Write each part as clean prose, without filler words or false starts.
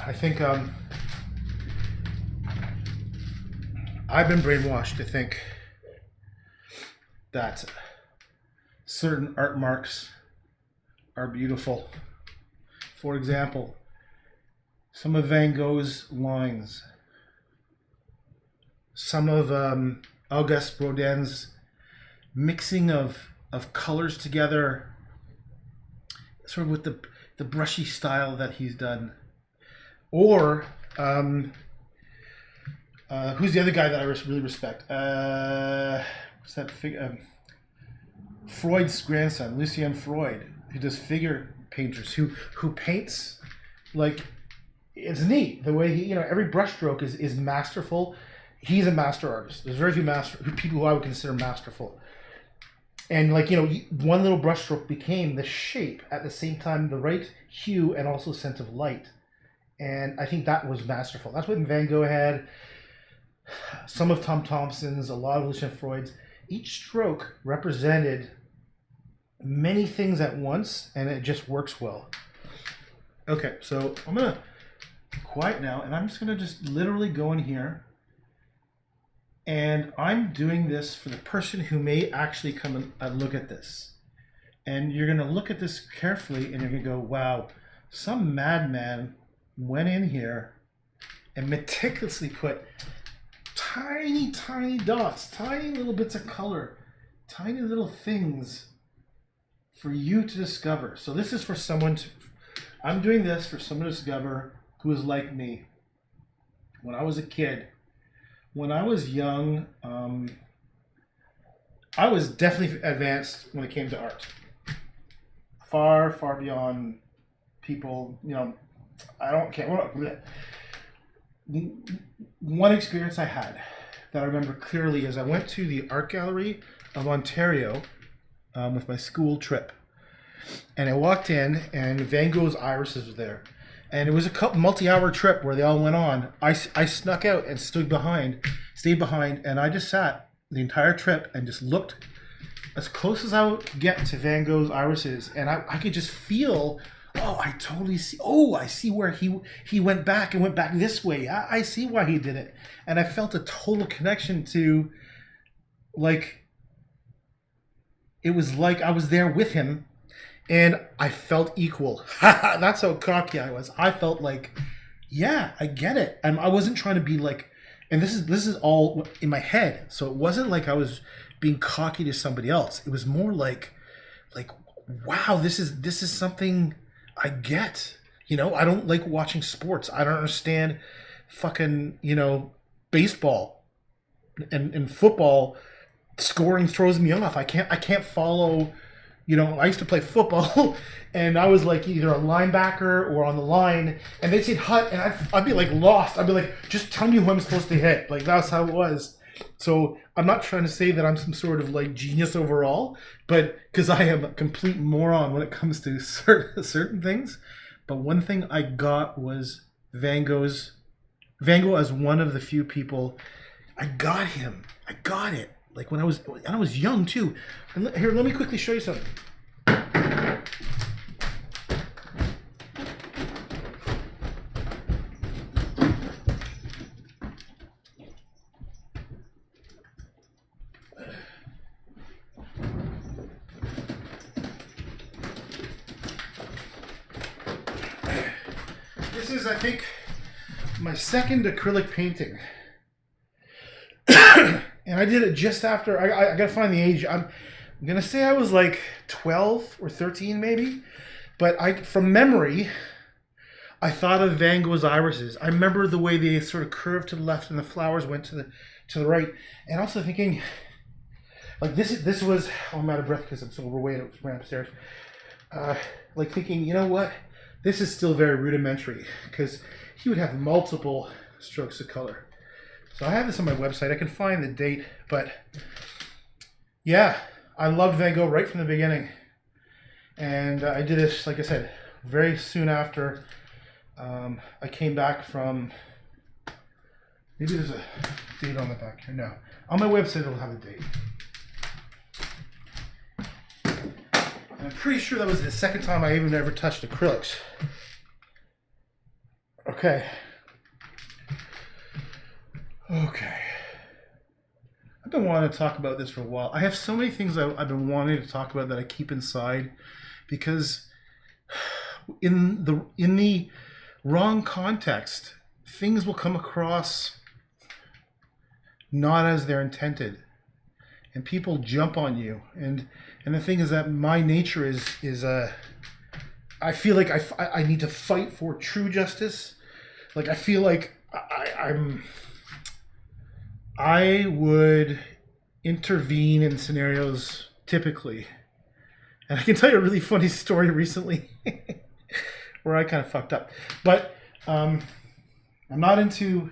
I think I've been brainwashed to think that certain art marks are beautiful. For example, some of Van Gogh's lines, some of Auguste Rodin's mixing of colors together, sort of with the brushy style that he's done. Or who's the other guy that I really respect? What's that figure? Freud's grandson, Lucien Freud, who does figure painters, who paints like, it's neat the way he, every brushstroke is masterful. He's a master artist. There's very few people who I would consider masterful. And one little brushstroke became the shape at the same time, the right hue and also sense of light. And I think that was masterful. That's what Van Gogh had. Some of Tom Thompson's, a lot of Lucien Freud's. Each stroke represented many things at once, and it just works well. Okay, so I'm going to be quiet now, and I'm just going to just literally go in here. And I'm doing this for the person who may actually come and look at this. And you're going to look at this carefully, and you're going to go, wow, some madman went in here and meticulously put tiny, tiny dots, tiny little bits of color, tiny little things for you to discover. So this is for someone I'm doing this for someone to discover who is like me. When I was a kid, when I was young, I was definitely advanced when it came to art. Far, far beyond people, I don't care. One experience I had that I remember clearly is I went to the Art Gallery of Ontario with my school trip. And I walked in, and Van Gogh's Irises was there. And it was a multi-hour trip where they all went on. I snuck out and stayed behind, and I just sat the entire trip and just looked as close as I could get to Van Gogh's Irises. And I could just feel, I totally see. I see where he went back and went back this way. I see why he did it. And I felt a total connection to, it was like I was there with him, and I felt equal. That's how cocky I was. I felt like, yeah, I get it. And I wasn't trying to be like, and this is all in my head. So it wasn't like I was being cocky to somebody else. It was more like, wow, this is something I get. I don't like watching sports. I don't understand fucking, baseball and football. Scoring throws me off. I can't follow. I used to play football, and I was like either a linebacker or on the line, and they'd say hut, and I'd be like lost. I'd be like, just tell me who I'm supposed to hit. Like, that's how it was. So I'm not trying to say that I'm some sort of genius overall, but because I am a complete moron when it comes to certain things. But one thing I got was Van Gogh as one of the few people. I got him. I got it. When I was young too. And here, let me quickly show you something. This is, I think, my second acrylic painting. And I did it just after, I gotta find the age. I'm gonna say I was 12 or 13 maybe. But from memory, I thought of Van Gogh's Irises. I remember the way they sort of curved to the left and the flowers went to the right. And also thinking, this was, I'm out of breath because I'm so overweight, I ran upstairs. Thinking, you know what? This is still very rudimentary, because he would have multiple strokes of color. So I have this on my website. I can find the date, but yeah, I loved Van Gogh right from the beginning. And I did this, like I said, very soon after I came back from, maybe there's a date on the back here. No, on my website it'll have a date. And I'm pretty sure that was the second time I even ever touched acrylics. Okay. Okay. Okay. I've been wanting to talk about this for a while. I have so many things I've been wanting to talk about that I keep inside because in the wrong context, things will come across not as they're intended, and people jump on you. And the thing is that my nature is I feel like I need to fight for true justice. Like I feel like I would intervene in scenarios typically. And I can tell you a really funny story recently where I kind of fucked up. But I'm not into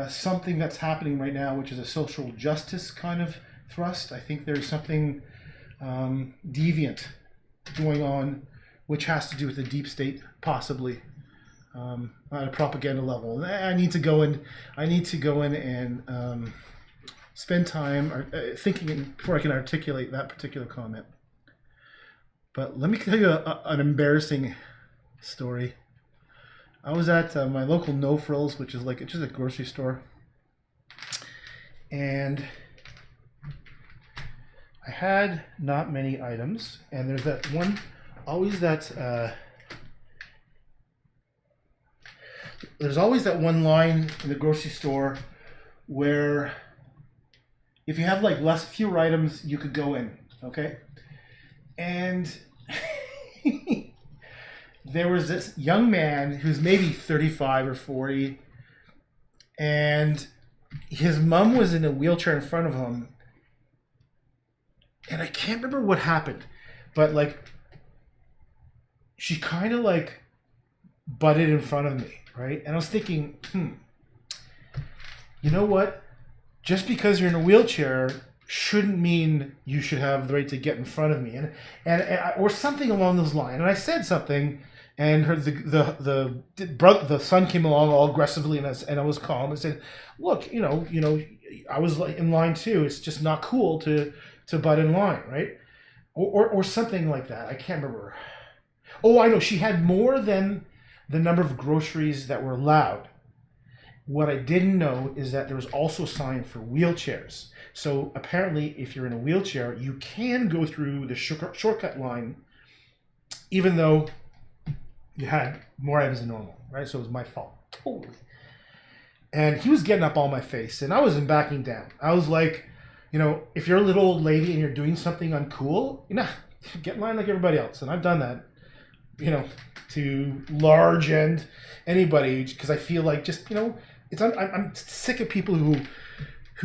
something that's happening right now, which is a social justice kind of thrust. I think there's something deviant going on, which has to do with the deep state, possibly. At a propaganda level. I need to go in and spend time thinking before I can articulate that particular comment. But let me tell you an embarrassing story. I was at my local No Frills, which is like just a grocery store, and I had not many items, and there's that one, always that. There's always that one line in the grocery store where if you have like fewer items, you could go in, okay? And there was this young man who's maybe 35 or 40, and his mom was in a wheelchair in front of him. And I can't remember what happened, but like she kind of like butted in front of me. Right? And I was thinking, you know what? Just because you're in a wheelchair shouldn't mean you should have the right to get in front of me, and or something along those lines. And I said something, and the son came along all aggressively, and I was calm and said, look, you know, I was in line too. It's just not cool to butt in line, right? Or something like that. I can't remember. Oh, I know. She had more than the number of groceries that were allowed. What I didn't know is that there was also a sign for wheelchairs. So apparently, if you're in a wheelchair, you can go through the shortcut line, even though you had more items than normal, right? So it was my fault, totally. And he was getting up on my face, and I wasn't backing down. I was like, if you're a little old lady and you're doing something uncool, get in line like everybody else. And I've done that, to large and anybody, because I feel like just I'm sick of people who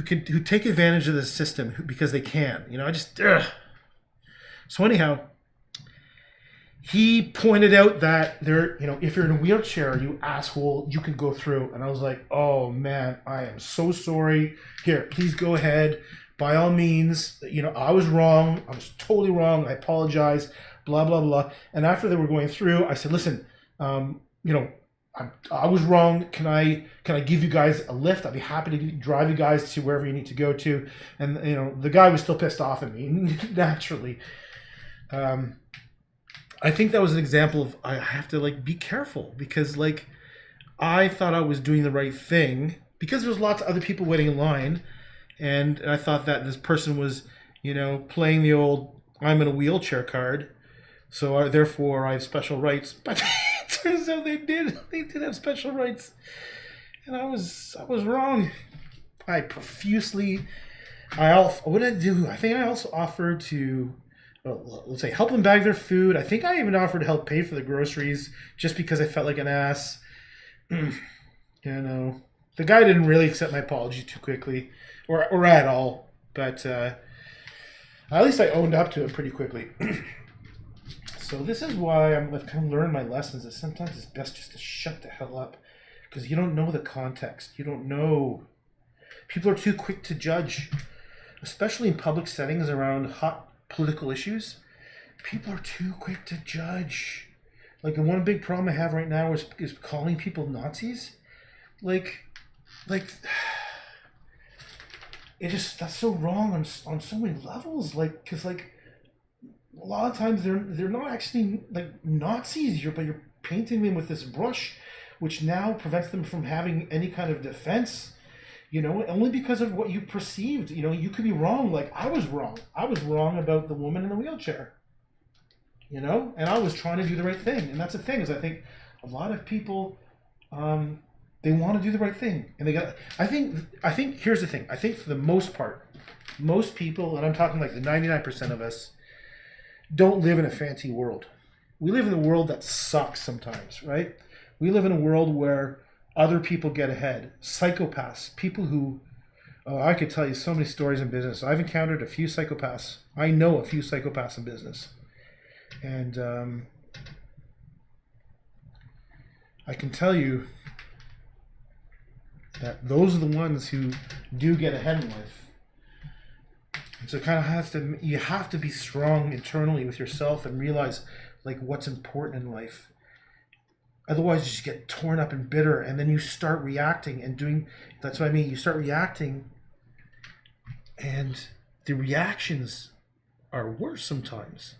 take advantage of the system because they can. I just So anyhow, he pointed out that if you're in a wheelchair, you asshole, you can go through. And I was like, oh man, I am so sorry. Here, please go ahead. By all means, I was wrong. I was totally wrong. I apologize. Blah, blah, blah. And after they were going through, I said, listen, I was wrong. Can I give you guys a lift? I'd be happy to drive you guys to wherever you need to go to. And, the guy was still pissed off at me, naturally. I think that was an example of I have to, be careful because, I thought I was doing the right thing because there was lots of other people waiting in line. And I thought that this person was, playing the old I'm in a wheelchair card. So therefore, I have special rights. But it turns out they did. They did have special rights, and I was wrong. I profusely. What did I do? I think I also offered to, let's say, help them bag their food. I think I even offered to help pay for the groceries, just because I felt like an ass. The guy didn't really accept my apology too quickly, or at all. But at least I owned up to it pretty quickly. So this is why I've kind of learned my lessons that sometimes it's best just to shut the hell up because you don't know the context. You don't know. People are too quick to judge, especially in public settings around hot political issues. People are too quick to judge. The one big problem I have right now is calling people Nazis. That's so wrong on so many levels. Because a lot of times they're not actually Nazis. But you're painting them with this brush, which now prevents them from having any kind of defense, only because of what you perceived. You could be wrong. Like, I was wrong. I was wrong about the woman in the wheelchair, and I was trying to do the right thing. And that's the thing, is I think a lot of people, they want to do the right thing. And I think here's the thing. I think for the most part, most people, and I'm talking like the 99% of us, don't live in a fancy world. We live in a world that sucks sometimes, right? We live in a world where other people get ahead. Psychopaths, people who, I could tell you so many stories in business. I've encountered a few psychopaths. I know a few psychopaths in business. And I can tell you that those are the ones who do get ahead in life. And so it kind of you have to be strong internally with yourself and realize like what's important in life. Otherwise, you just get torn up and bitter, and then you start reacting and doing. That's what I mean. You start reacting, and the reactions are worse sometimes.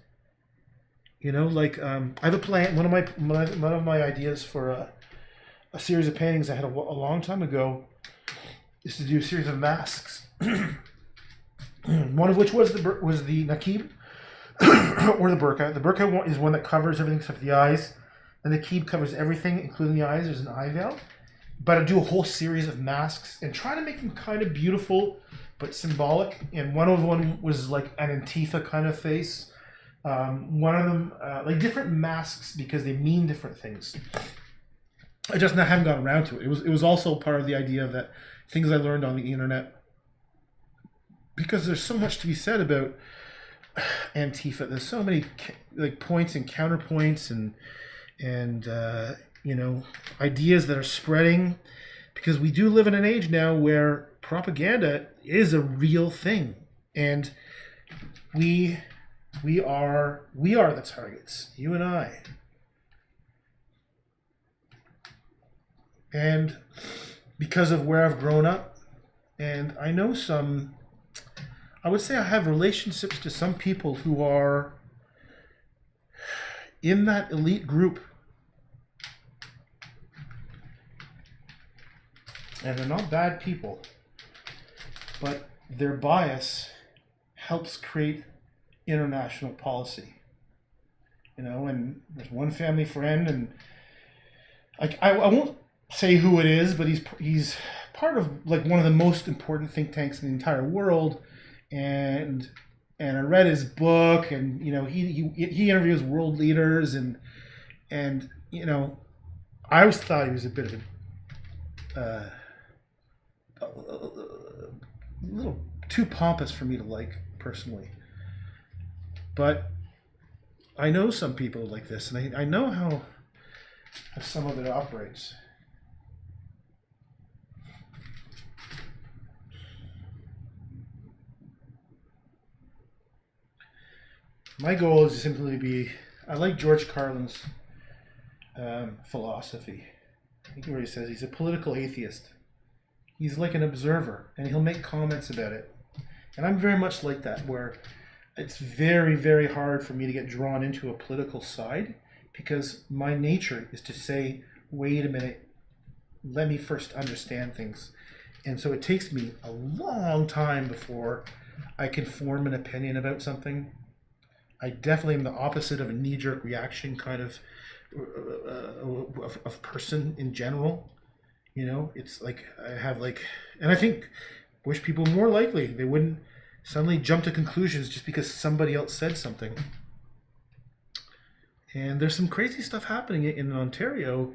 Like I have a plan. One of my ideas for a series of paintings I had a long time ago is to do a series of masks. One of which was the Nakib or the burqa. The burqa is one that covers everything except the eyes. And the Nakib covers everything, including the eyes. There's an eye veil. But I do a whole series of masks and try to make them kind of beautiful but symbolic. And one of them was like an Antifa kind of face. One of them, like different masks because they mean different things. I just haven't gotten around to it. It was also part of the idea of that things I learned on the internet. Because there's so much to be said about Antifa. There's so many like points and counterpoints and ideas that are spreading, because we do live in an age now where propaganda is a real thing, and we are the targets, you and I. And because of where I've grown up, and I know I would say I have relationships to some people who are in that elite group. And they're not bad people, but their bias helps create international policy. And there's one family friend, and I won't say who it is, but he's part of like one of the most important think tanks in the entire world. And I read his book, and he interviews world leaders, and I always thought he was a bit of a little too pompous for me to like personally. But I know some people like this, and I know how some of it operates. My goal is simply to be, I like George Carlin's philosophy. I think where he says he's a political atheist. He's like an observer, and he'll make comments about it. And I'm very much like that, where it's very, very hard for me to get drawn into a political side, because my nature is to say, wait a minute, let me first understand things. And so it takes me a long time before I can form an opinion about something. I definitely am the opposite of a knee-jerk reaction kind of person in general. It's like I have and I think wish people more likely they wouldn't suddenly jump to conclusions just because somebody else said something. And there's some crazy stuff happening in Ontario.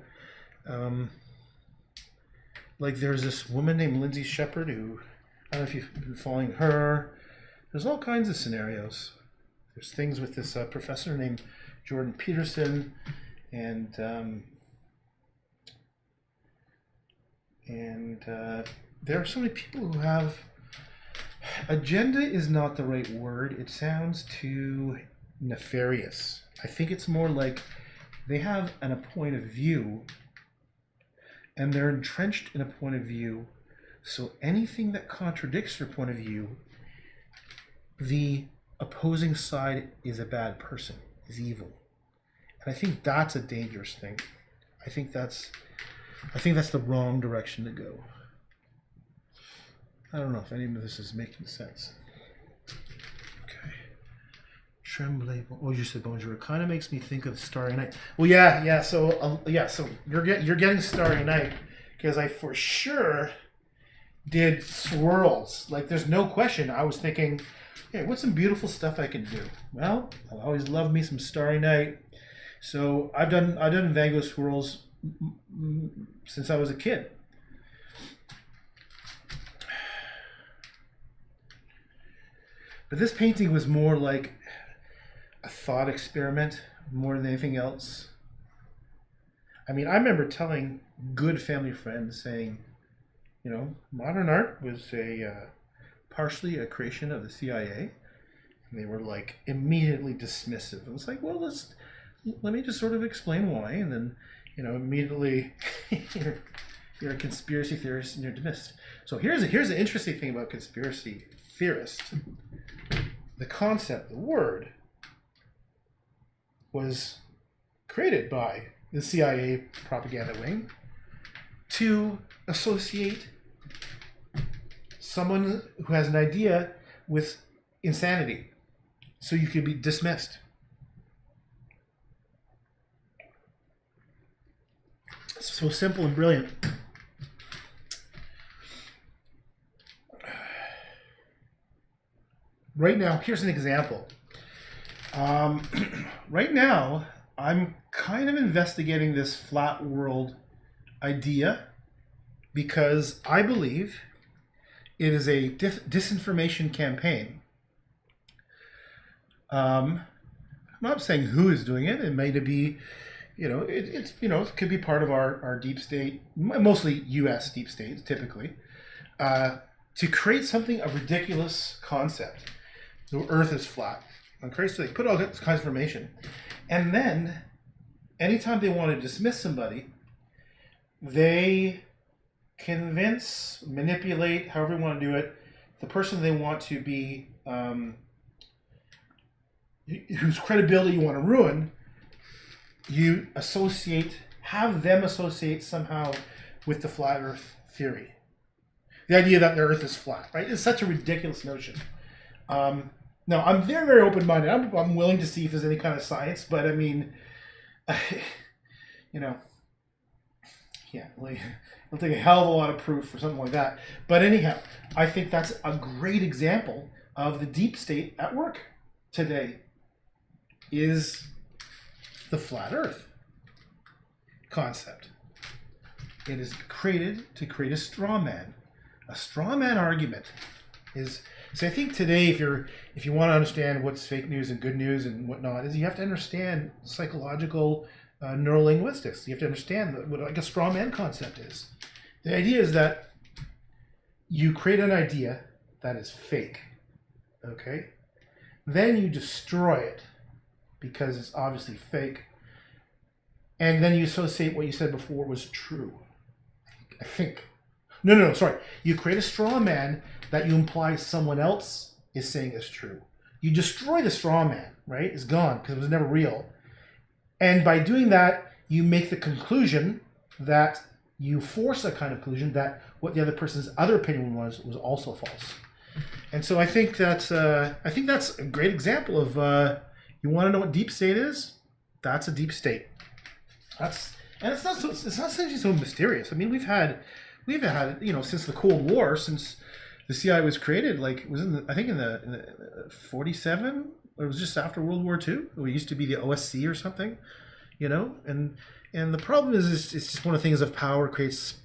Like there's this woman named Lindsay Shepherd who, I don't know if you've been following her. There's all kinds of scenarios. There's things with this professor named Jordan Peterson, and there are so many people who have agenda is not the right word. It sounds too nefarious. I think it's more like they have a point of view, and they're entrenched in a point of view. So anything that contradicts their point of view, the opposing side is a bad person, is evil. And I think that's a dangerous thing. I think that's the wrong direction to go. I don't know if any of this is making sense. Okay. Tremblay. Oh, you said bonjour. It kind of makes me think of Starry Night. Well, yeah. So so you're getting Starry Night because I for sure did swirls. Like, there's no question. I was thinking, hey, what's some beautiful stuff I can do? Well, I always loved me some Starry Night. So I've done Van Gogh swirls since I was a kid. But this painting was more like a thought experiment more than anything else. I mean, I remember telling good family friends saying, you know, modern art was partially a creation of the CIA. And they were like immediately dismissive. It was like, well, let me just sort of explain why. And then, you know, immediately you're a conspiracy theorist and you're dismissed. So here's the interesting thing about conspiracy theorists. The concept, the word, was created by the CIA propaganda wing to associate someone who has an idea with insanity, so you could be dismissed. So simple and brilliant. Right now, here's an example. Right now, I'm kind of investigating this flat world idea because I believe it is a disinformation campaign. I'm not saying who is doing it. It may be, you know, it could be part of our deep state, mostly U.S. deep states, typically, to create something, a ridiculous concept. The Earth is flat. And crazy, they put all kinds of information, and then anytime they want to dismiss somebody, they convince, manipulate, however you want to do it, the person they want to be, whose credibility you want to ruin. You have them associate somehow with the flat Earth theory, the idea that the Earth is flat. Right? It's such a ridiculous notion. No, I'm very, very open-minded. I'm willing to see if there's any kind of science, but I mean, you know, yeah, like, it'll take a hell of a lot of proof for something like that. But anyhow, I think that's a great example of the deep state at work today. Is the flat Earth concept. It is created to create a straw man. A straw man argument is. So I think today, if you want to understand what's fake news and good news and whatnot, is you have to understand psychological neurolinguistics. You have to understand what like a straw man concept is. The idea is that you create an idea that is fake, okay? Then you destroy it because it's obviously fake, and then you associate what you said before was true. I think. No, sorry. You create a straw man that you imply someone else is saying is true. You destroy the straw man, right? It's gone because it was never real. And by doing that, you make the conclusion that you force a kind of conclusion that what the other person's other opinion was also false. And so I think that's a great example of you want to know what deep state is? That's a deep state. It's not essentially so mysterious. I mean, we've had since the Cold War, since the CIA was created, like it was in the 47, or it was just after World War II. It used to be the OSC or something, you know. And the problem is it's just one of the things of power creates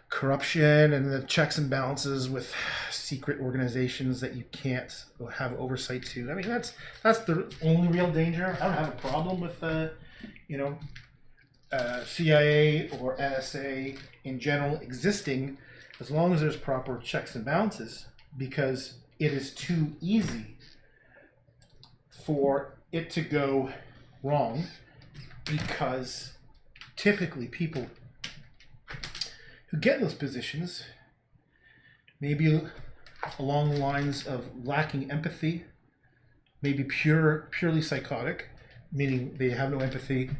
corruption and the checks and balances with secret organizations that you can't have oversight to. I mean, that's the only real danger. I don't have a problem with CIA or NSA in general existing, as long as there's proper checks and balances, because it is too easy for it to go wrong, because typically people who get in those positions, maybe along the lines of lacking empathy, maybe purely psychotic, meaning they have no empathy.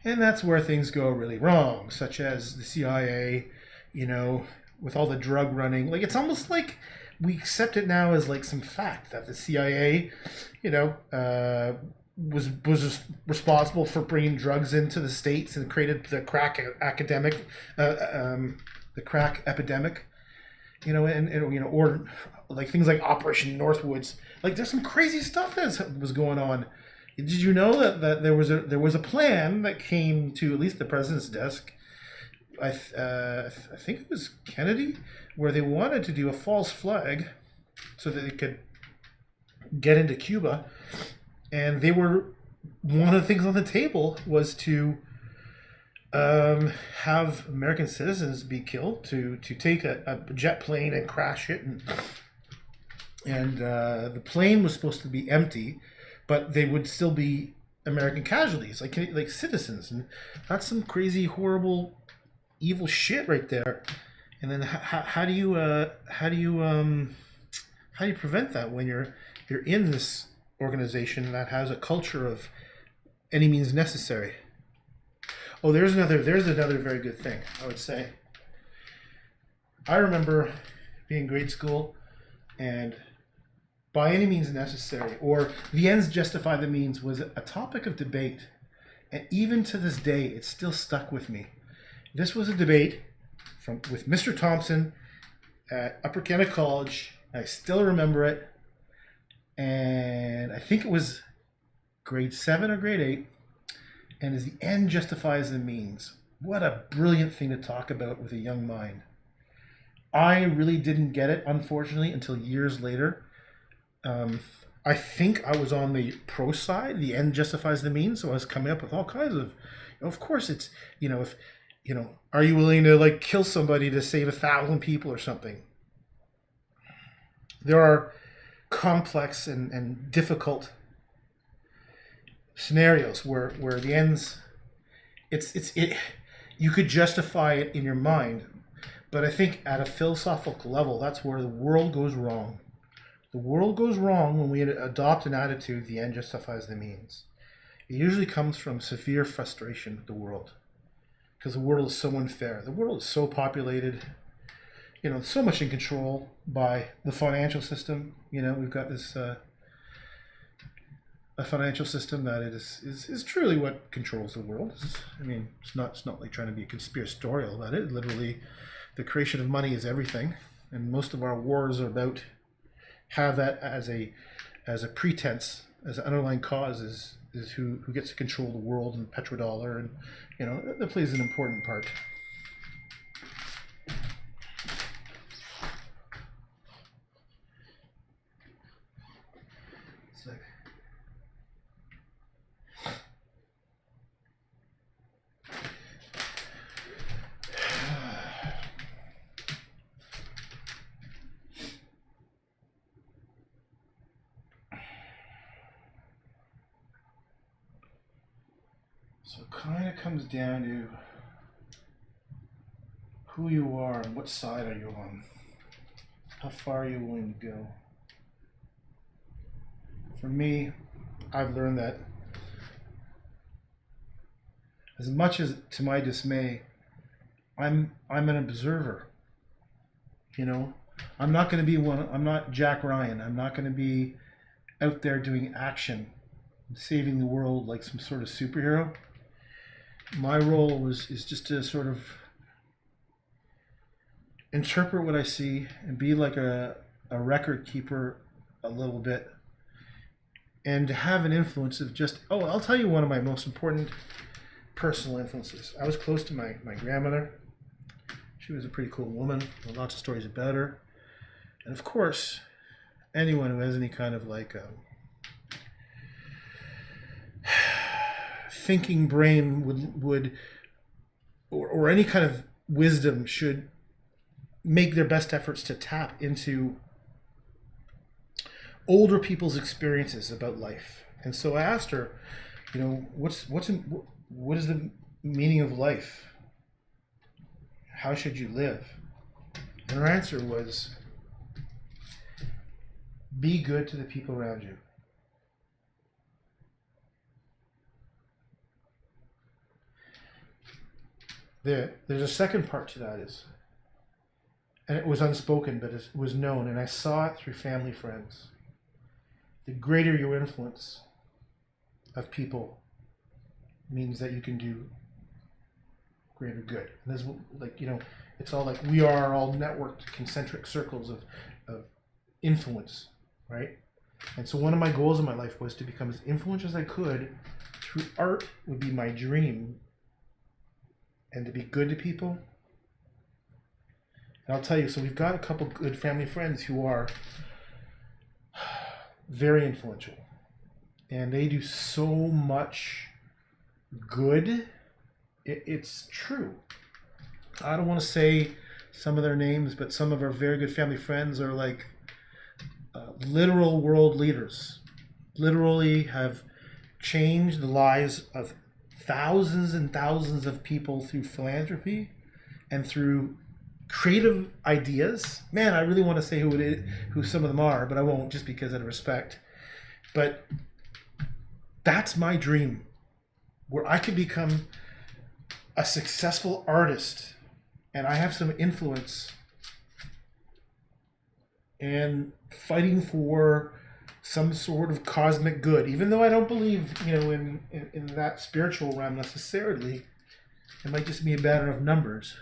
And that's where things go really wrong, such as the CIA, you know, with all the drug running. Like, it's almost like we accept it now as like some fact that the CIA, you know, was responsible for bringing drugs into the states and created the the crack epidemic, you know, and you know, or like things like Operation Northwoods. Like, there's some crazy stuff that was going on. Did you know that there was a plan that came to at least the president's desk? I think it was Kennedy, where they wanted to do a false flag so that they could get into Cuba, and they were, one of the things on the table was to have American citizens be killed, to take a jet plane and crash it, and the plane was supposed to be empty, but they would still be American casualties, like citizens, and that's some crazy, horrible, evil shit right there. And then how do you prevent that when you're in this organization that has a culture of any means necessary? Oh, there's another very good thing, I would say. I remember being in grade school, and by any means necessary, or the ends justify the means, was a topic of debate. And even to this day, it's still stuck with me. This was a debate with Mr. Thompson at Upper Canada College. I still remember it. And I think it was grade 7 or grade 8. And as the end justifies the means. What a brilliant thing to talk about with a young mind. I really didn't get it, unfortunately, until years later. I think I was on the pro side. The end justifies the means. So I was coming up with all kinds of, of course it's, if, are you willing to like kill somebody to save 1,000 people or something? There are complex and difficult scenarios where the ends, you could justify it in your mind, but I think at a philosophical level, that's where the world goes wrong. The world goes wrong when we adopt an attitude, the end justifies the means. It usually comes from severe frustration with the world, because the world is so unfair. The world is so populated, so much in control by the financial system. We've got this a financial system that is truly what controls the world. It's not like trying to be conspiratorial about it. Literally, the creation of money is everything, and most of our wars are about have that as a pretense, as an underlying cause is who gets to control the world, and petrodollar, and that plays an important part. So it kind of comes down to who you are and what side are you on. How far are you willing to go? For me, I've learned that as much as to my dismay, I'm an observer. I'm not going to be one. I'm not Jack Ryan. I'm not going to be out there doing action, saving the world like some sort of superhero. My role is just to sort of interpret what I see and be like a record keeper a little bit, and to have an influence of just, I'll tell you one of my most important personal influences. I was close to my grandmother. She was a pretty cool woman. There were lots of stories about her. And of course, anyone who has any kind of like thinking brain would or any kind of wisdom should make their best efforts to tap into older people's experiences about life. And so I asked her, what is the meaning of life? How should you live? And her answer was, be good to the people around you. there's a second part to that is, and it was unspoken, but it was known, and I saw it through family, friends. The greater your influence of people means that you can do greater good. And there's like, it's all like we are all networked concentric circles of influence, right? And so one of my goals in my life was to become as influential as I could through art would be my dream, and to be good to people. And I'll tell you, so we've got a couple good family friends who are very influential, and they do so much good. It's true. I don't want to say some of their names, but some of our very good family friends are like literal world leaders. Literally have changed the lives of thousands and thousands of people through philanthropy and through creative ideas. Man, I really want to say who some of them are, but I won't, just because out of respect. But that's my dream, where I could become a successful artist and I have some influence and fighting for some sort of cosmic good. Even though I don't believe, in that spiritual realm necessarily, it might just be a matter of numbers.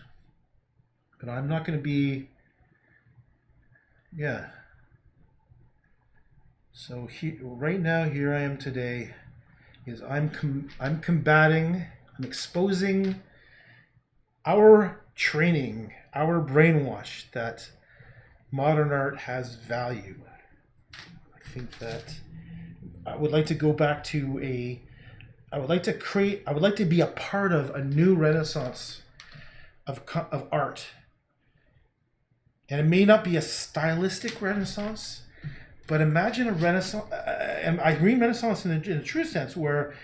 But I'm not going to be, So right now, here I am today, is I'm combating, I'm exposing our training, our brainwash that modern art has value. I think that I would like to go back to I would like to be a part of a new renaissance of art. And it may not be a stylistic renaissance, but imagine a renaissance, and I mean renaissance in a true sense, where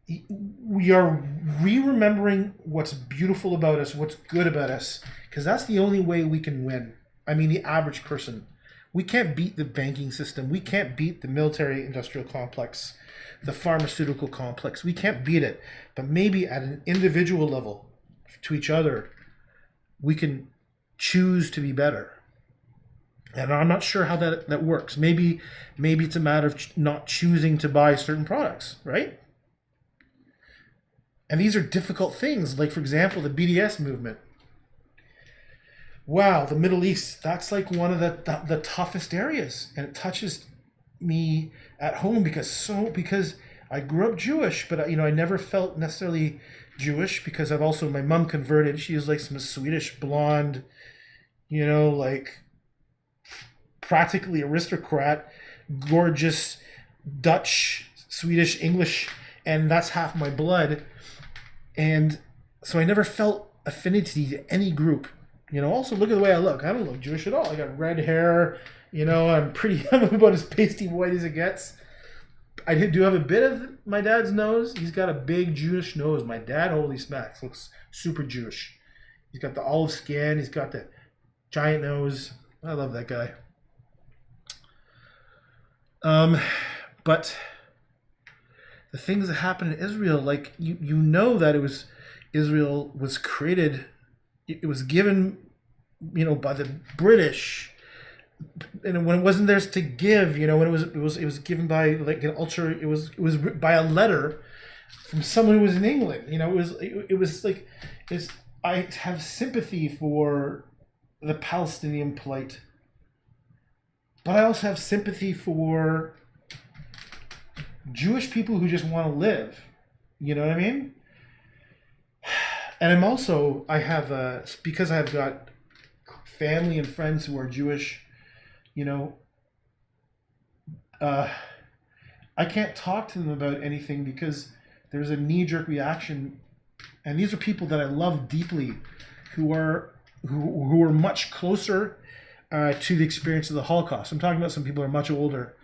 we are re-remembering what's beautiful about us, what's good about us, because that's the only way we can win. I mean, the average person. We can't beat the banking system. We can't beat the military-industrial complex, the pharmaceutical complex. We can't beat it. But maybe at an individual level, to each other, we can choose to be better. And I'm not sure how that works. Maybe it's a matter of not choosing to buy certain products, right? And these are difficult things. Like, for example, the BDS movement. Wow, the Middle East, that's like one of the toughest areas. And it touches me at home because I grew up Jewish, but I never felt necessarily Jewish because my mom converted. She was like some Swedish blonde, like practically aristocrat, gorgeous Dutch, Swedish, English, and that's half my blood. And so I never felt affinity to any group. Also look at the way I look. I don't look Jewish at all. I got red hair, I'm about as pasty white as it gets. I do have a bit of my dad's nose. He's got a big Jewish nose. My dad, holy smacks, looks super Jewish. He's got the olive skin. He's got the giant nose. I love that guy. But the things that happened in Israel, like that Israel was created, it was given, by the British, and when it wasn't theirs to give, when it was given by like an ultra, it was by a letter from someone who was in England. I have sympathy for the Palestinian plight, but I also have sympathy for Jewish people who just want to live. You know what I mean? And because I've got family and friends who are Jewish, I can't talk to them about anything because there's a knee-jerk reaction. And these are people that I love deeply, who are much closer to the experience of the Holocaust. I'm talking about some people who are much older.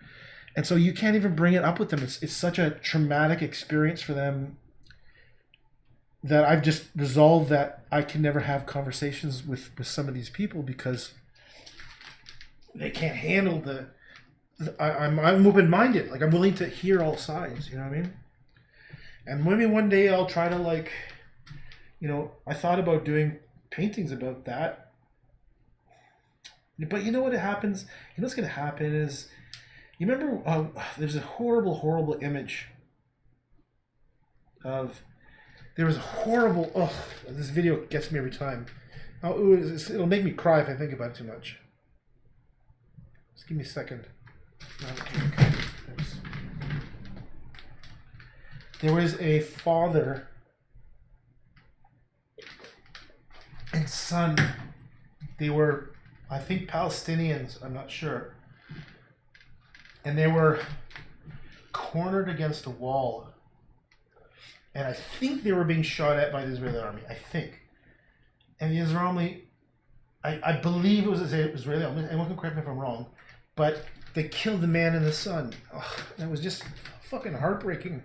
And so you can't even bring it up with them. It's such a traumatic experience for them that I've just resolved that I can never have conversations with some of these people because they can't handle I'm open-minded. Like, I'm willing to hear all sides, you know what I mean? And maybe one day I'll try to you know, I thought about doing paintings about that. But you know what happens? You know what's going to happen is, you remember there's a horrible, horrible image of, there was a horrible, oh, this video gets me every time. Oh, it'll make me cry if I think about it too much. Just give me a second. There was a father and son. They were, I think, Palestinians, I'm not sure. And they were cornered against a wall. And I think they were being shot at by the Israeli army. I think. And the Israeli, I believe it was Israeli, anyone can correct me if I'm wrong, but they killed the man and the son. Ugh, that was just fucking heartbreaking.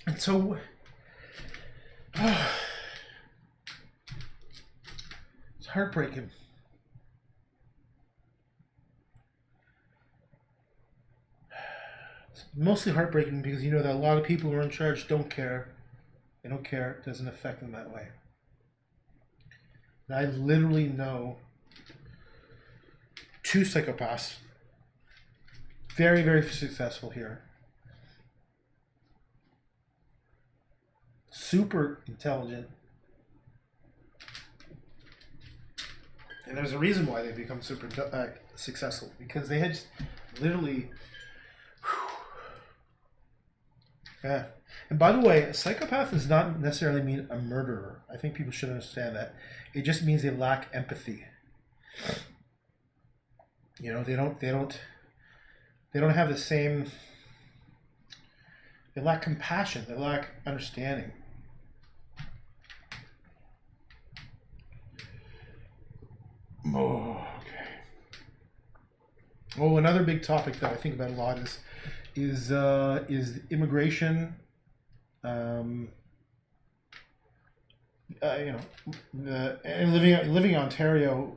And so, it's heartbreaking. It's mostly heartbreaking because you know that a lot of people who are in charge don't care. They don't care. It doesn't affect them that way. And I literally know 2 psychopaths, very, very successful here. Super intelligent. And there's a reason why they become super successful, because they had just literally... Yeah. And by the way, a psychopath does not necessarily mean a murderer. I think people should understand that. It just means they lack empathy. You know, they don't have the same, they lack compassion, they lack understanding. Oh, okay. Oh, another big topic that I think about a lot is immigration. You know, and living in Ontario,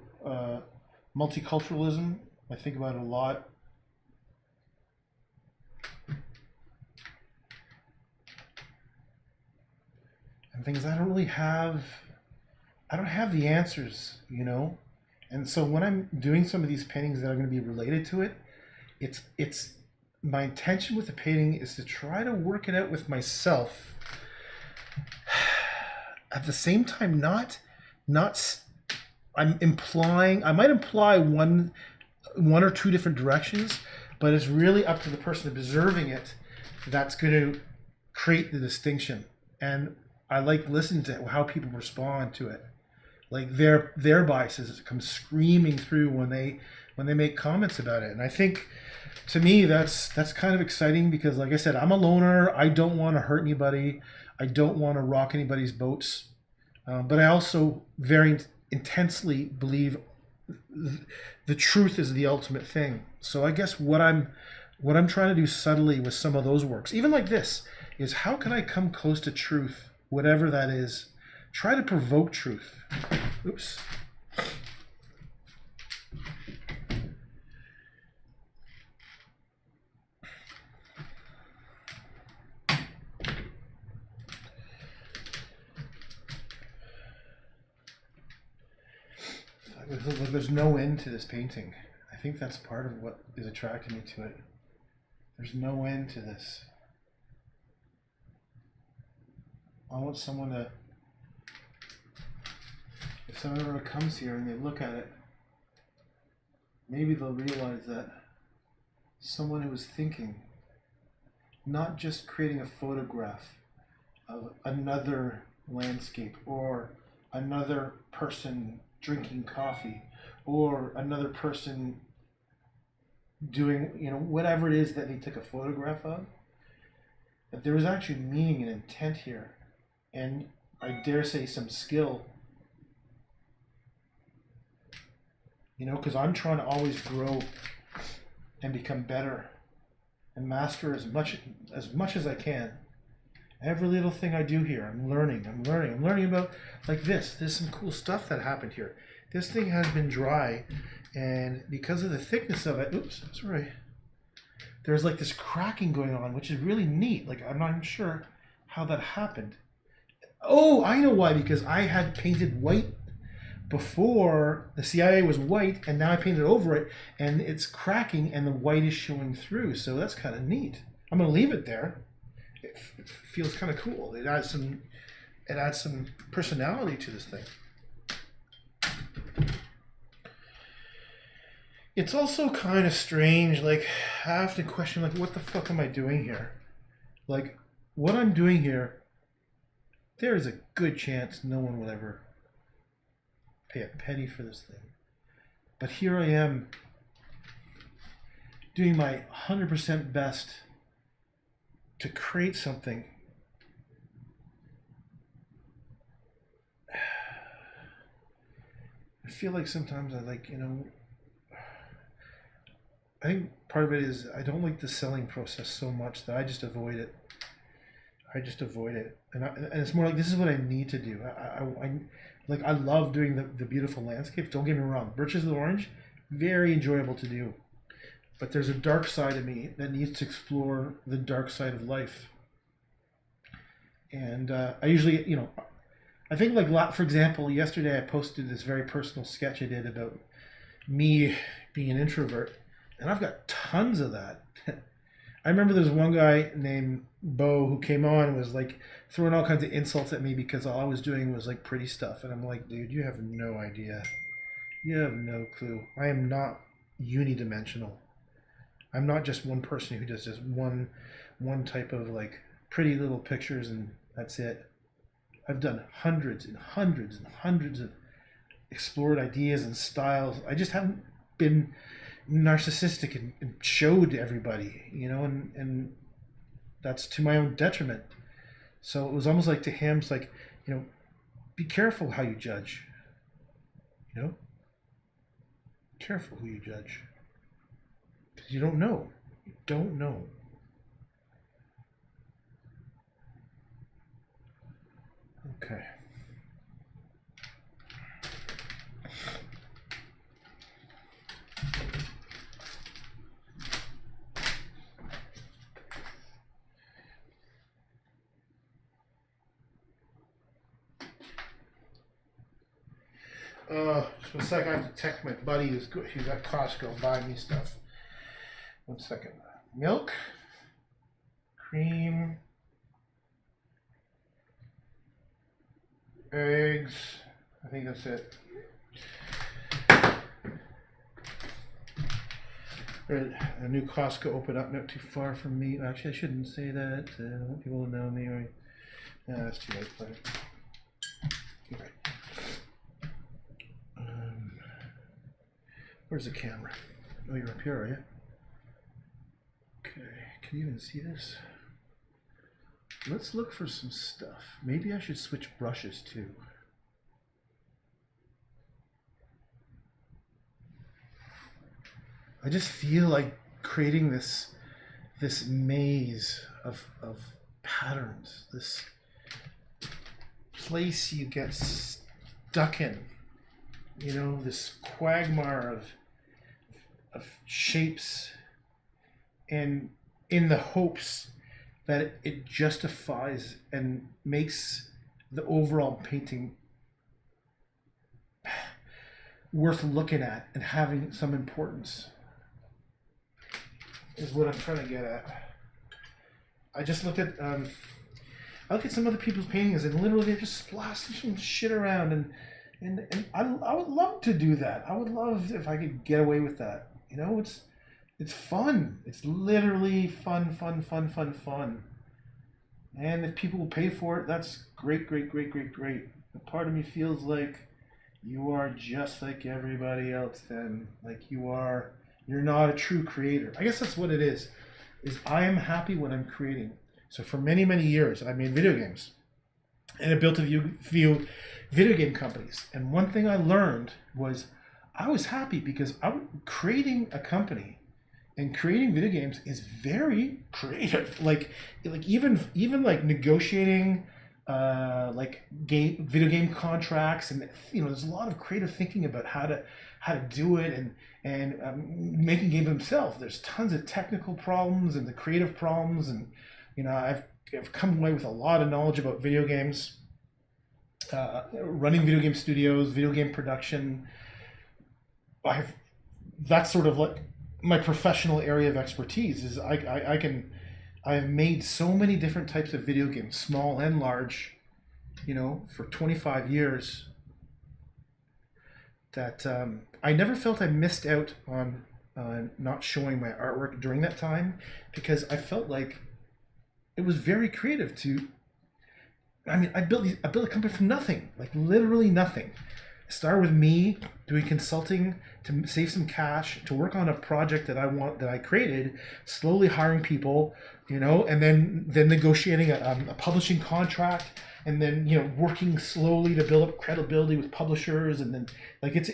multiculturalism. I think about it a lot. And things I don't have the answers, you know. And so when I'm doing some of these paintings that are going to be related to it, it's my intention with the painting is to try to work it out with myself. At the same time, I might imply one or two different directions, but it's really up to the person observing it that's going to create the distinction. And I like listening to how people respond to it. Like their biases come screaming through when they make comments about it. And I think, to me, that's kind of exciting because, like I said, I'm a loner. I don't want to hurt anybody. I don't want to rock anybody's boats. But I also very intensely believe the truth is the ultimate thing. So I guess what I'm trying to do subtly with some of those works, even like this, is how can I come close to truth, whatever that is. Try to provoke truth. Oops. There's no end to this painting. I think that's part of what is attracting me to it. There's no end to this. I want someone to, if someone ever comes here and they look at it, maybe they'll realize that someone who is thinking, not just creating a photograph of another landscape or another person drinking coffee or another person doing, you know, whatever it is that they took a photograph of, that there was actually meaning and intent here, and I dare say some skill, you know, because I'm trying to always grow and become better and master as much as I can. Every little thing I do here, I'm learning about, like this. There's some cool stuff that happened here. This thing has been dry, and because of the thickness of it, oops, sorry. there's like this cracking going on, which is really neat. Like I'm not even sure how that happened. Oh, I know why, because I had painted white before. The CIA was white, and now I painted over it, and it's cracking, and the white is showing through. So that's kind of neat. I'm gonna leave it there. It feels kind of cool. It adds some personality to this thing. It's also kind of strange. Like I have to question, like, what the fuck am I doing here? Like what I'm doing here, there is a good chance no one will ever pay a penny for this thing. But here I am doing my 100% best to create something. I feel like sometimes I like, I think part of it is I don't like the selling process so much that I just avoid it. And it's more like, this is what I need to do. I love doing the beautiful landscapes. Don't get me wrong. Birches of the Orange, very enjoyable to do. But there's a dark side of me that needs to explore the dark side of life. And I usually, I think, like, for example, yesterday I posted this very personal sketch I did about me being an introvert. And I've got tons of that. I remember there's one guy named Bo who came on and was like throwing all kinds of insults at me because all I was doing was like pretty stuff. And I'm like, dude, you have no idea. You have no clue. I am not unidimensional. I'm not just one person who does just one type of like pretty little pictures and that's it. I've done hundreds and hundreds and hundreds of explored ideas and styles. I just haven't been narcissistic and showed everybody, and that's to my own detriment. So it was almost like to him, it's like, be careful how you judge. Careful who you judge, because you don't know. You don't know. Okay. Just 1 second. I have to text my buddy who's at Costco buying me stuff. 1 second. Milk, cream, eggs. I think that's it. A new Costco opened up not too far from me. Actually, I shouldn't say that. I don't want people to know me. That's too late. Okay. Where's the camera? Oh, you're up here, are you? Okay, can you even see this? Let's look for some stuff. Maybe I should switch brushes too. I just feel like creating this maze of patterns, this place you get stuck in, this quagmire of shapes, and in the hopes that it justifies and makes the overall painting worth looking at and having some importance, is what I'm trying to get at. I just looked at I look at some other people's paintings and literally they're just splashing some shit around, and I would love to do that. I would love if I could get away with that. It's fun. It's literally fun. And if people will pay for it, that's great. But part of me feels like you are just like everybody else then. Like you're not a true creator. I guess that's what it is I am happy when I'm creating. So for many, many years, I made video games. And I built a few video game companies. And one thing I learned was I was happy because creating a company and creating video games is very creative. Like even like negotiating video game contracts, and there's a lot of creative thinking about how how to do it, and making games himself. There's tons of technical problems and the creative problems, and I've come away with a lot of knowledge about video games, running video game studios, video game production. That's sort of like my professional area of expertise. Is I've made so many different types of video games, small and large, for 25 years, that I never felt I missed out on not showing my artwork during that time, because I felt like it was very creative I built a company from nothing, like literally nothing. It started with me doing consulting to save some cash, to work on a project that I created, slowly hiring people, and then negotiating a publishing contract, and then working slowly to build up credibility with publishers, and then like it's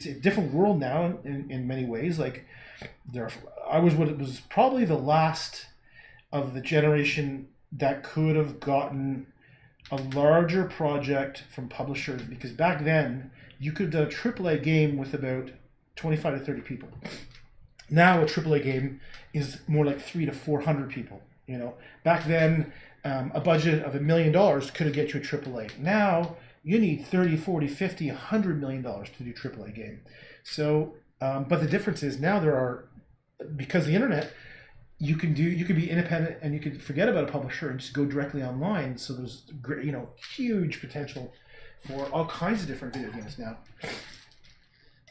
a different world now in many ways. Like I was what it was probably the last of the generation that could have gotten a larger project from publishers, because back then you could have done a AAA game with about 25 to 30 people. Now a AAA game is more like 300 to 400 people. Back then a budget of $1 million could have get you a AAA. Now you need 30, 40, 50, $100 million to do a AAA game. So, but the difference is now because of the internet, you can be independent, and you can forget about a publisher and just go directly online. So there's huge potential for all kinds of different video games now.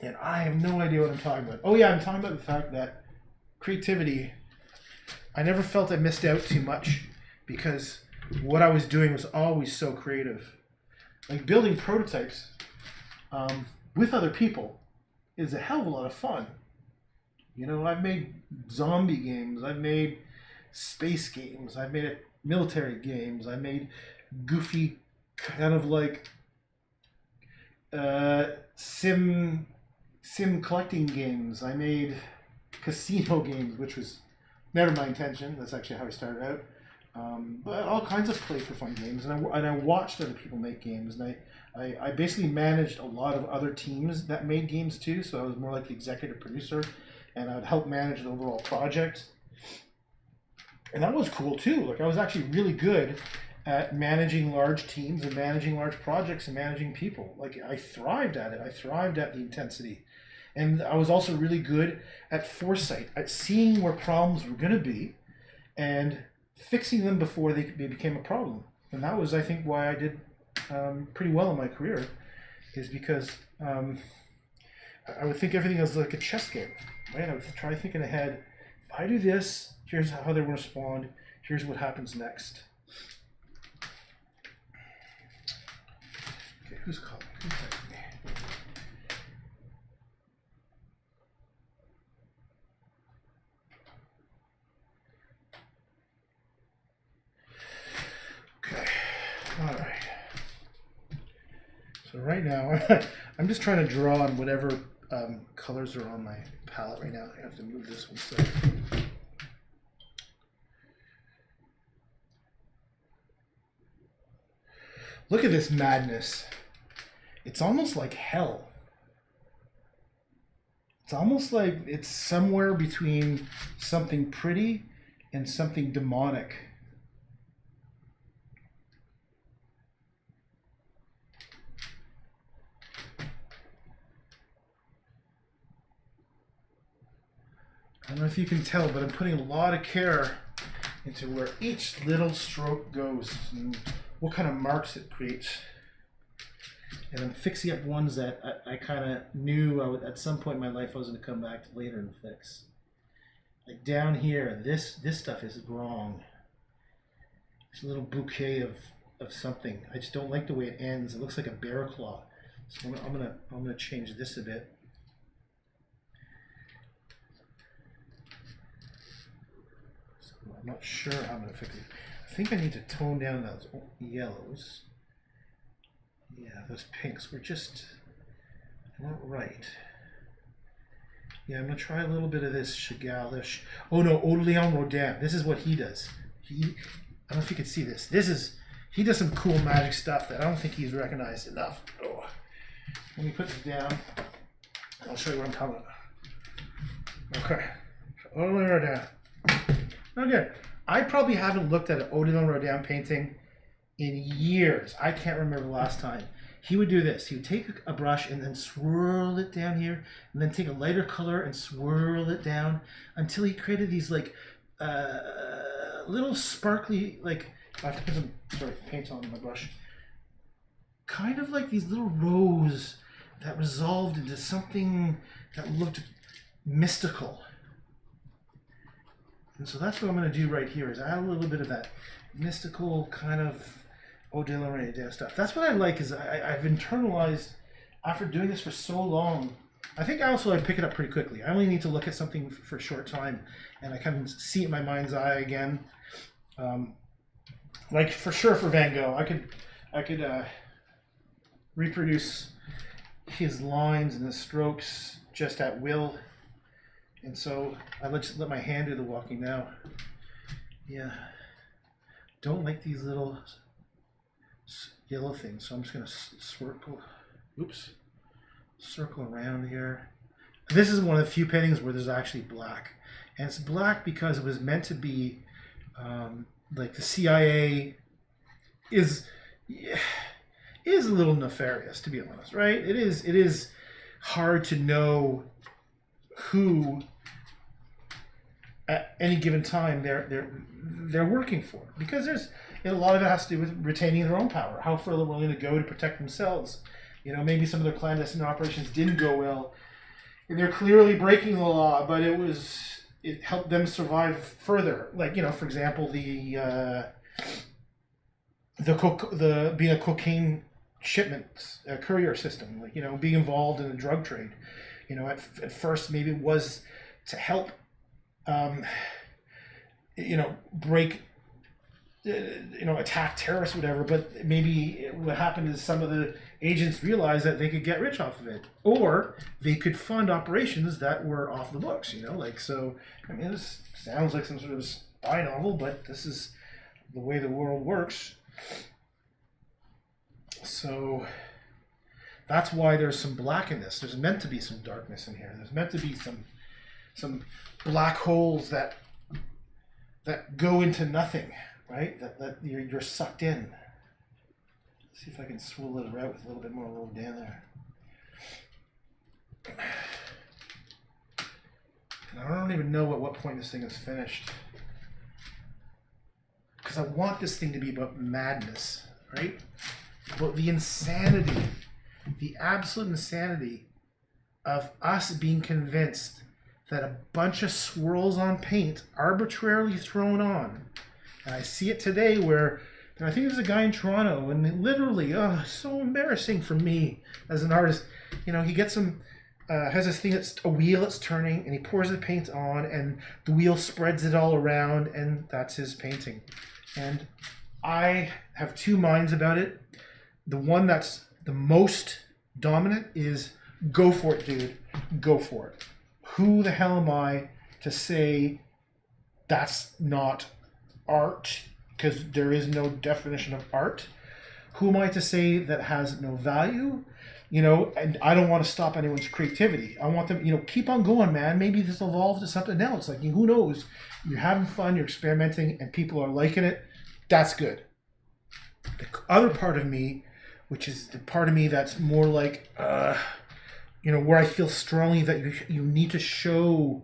And I have no idea what I'm talking about. Oh yeah, I'm talking about the fact that creativity, I never felt I missed out too much, because what I was doing was always so creative. Like building prototypes with other people is a hell of a lot of fun. I've made zombie games, I've made space games, I've made military games, I made goofy kind of like sim collecting games, I made casino games, which was never my intention. That's actually how I started out. But all kinds of play for fun games, and I watched other people make games, and I basically managed a lot of other teams that made games too. So I was more like the executive producer, and I would help manage the overall project. And that was cool too. Like I was actually really good at managing large teams and managing large projects and managing people. Like I thrived at it. I thrived at the intensity. And I was also really good at foresight, at seeing where problems were going to be and fixing them before they became a problem. And that was, I think, why I did pretty well in my career, is because I would think everything was like a chess game. Right? I would try thinking ahead. If I do this, here's how they're going to respond. Here's what happens next. Okay, who's calling? Who's texting me? Okay, all right. So right now, I'm just trying to draw on whatever colors are on my palette right now. I have to move this one so. Look at this madness. It's almost like hell. It's almost like it's somewhere between something pretty and something demonic. I don't know if you can tell, but I'm putting a lot of care into where each little stroke goes and what kind of marks it creates. And I'm fixing up ones that I kind of knew at some point in my life I was going to come back to later and fix. Like down here, this stuff is wrong. It's a little bouquet of something. I just don't like the way it ends. It looks like a bear claw. So I'm gonna change this a bit. I'm not sure how I'm going to fix it. I think I need to tone down those yellows. Yeah, those pinks were just not right. Yeah, I'm going to try a little bit of this Chagall-ish. Oh no, Léon Rodin. This is what he does. I don't know if you can see this. He does some cool magic stuff that I don't think he's recognized enough. Oh. Let me put this down. I'll show you what I'm talking about. Okay. Odilon Rodin. Okay. I probably haven't looked at an Odilon Rodin painting in years. I can't remember the last time. He would do this. He would take a brush and then swirl it down here, and then take a lighter color and swirl it down until he created these like little sparkly, like, I have to put some paint on my brush. Kind of like these little rows that resolved into something that looked mystical. And so that's what I'm going to do right here, is add a little bit of that mystical kind of Odilon Rodin stuff. That's what I like, is I've internalized, after doing this for so long, I think also I pick it up pretty quickly. I only need to look at something for a short time, and I kind of see it in my mind's eye again. Like for sure for Van Gogh, I could reproduce his lines and his strokes just at will. And so I just let my hand do the walking now. Yeah. Don't like these little yellow things, so I'm just going to circle around here. This is one of the few paintings where there's actually black. And it's black because it was meant to be like the CIA is a little nefarious, to be honest, right? It is hard to know who at any given time they're working for, because a lot of it has to do with retaining their own power. How far they're willing to go to protect themselves. You know, maybe some of their clandestine operations didn't go well, and they're clearly breaking the law, but it helped them survive further. Like, you know, for example, the being a cocaine shipment courier system, like, you know, being involved in the drug trade. You know, at first maybe it was to help, you know, break, you know, attack terrorists, whatever. But maybe what happened is some of the agents realized that they could get rich off of it, or they could fund operations that were off the books. You know, like, so. I mean, this sounds like some sort of spy novel, but this is the way the world works. So that's why there's some black in this. There's meant to be some darkness in here. There's meant to be some black holes that go into nothing, right? That you're sucked in. Let's see if I can swirl it around with a little bit more low down there. And I don't even know at what point this thing is finished, because I want this thing to be about madness, right? About the insanity, the absolute insanity of us being convinced that a bunch of swirls on paint arbitrarily thrown on. And I see it today where I think there's a guy in Toronto, and literally, so embarrassing for me as an artist. You know, he gets some, has this thing that's a wheel that's turning, and he pours the paint on, and the wheel spreads it all around, and that's his painting. And I have two minds about it. The one that's the most dominant is, go for it, dude. Go for it. Who the hell am I to say that's not art? Because there is no definition of art. Who am I to say that has no value? You know, and I don't want to stop anyone's creativity. I want them, you know, keep on going, man. Maybe this evolves to something else. Like, who knows? You're having fun, you're experimenting, and people are liking it. That's good. The other part of me, which is the part of me that's more like, you know, where I feel strongly that you need to show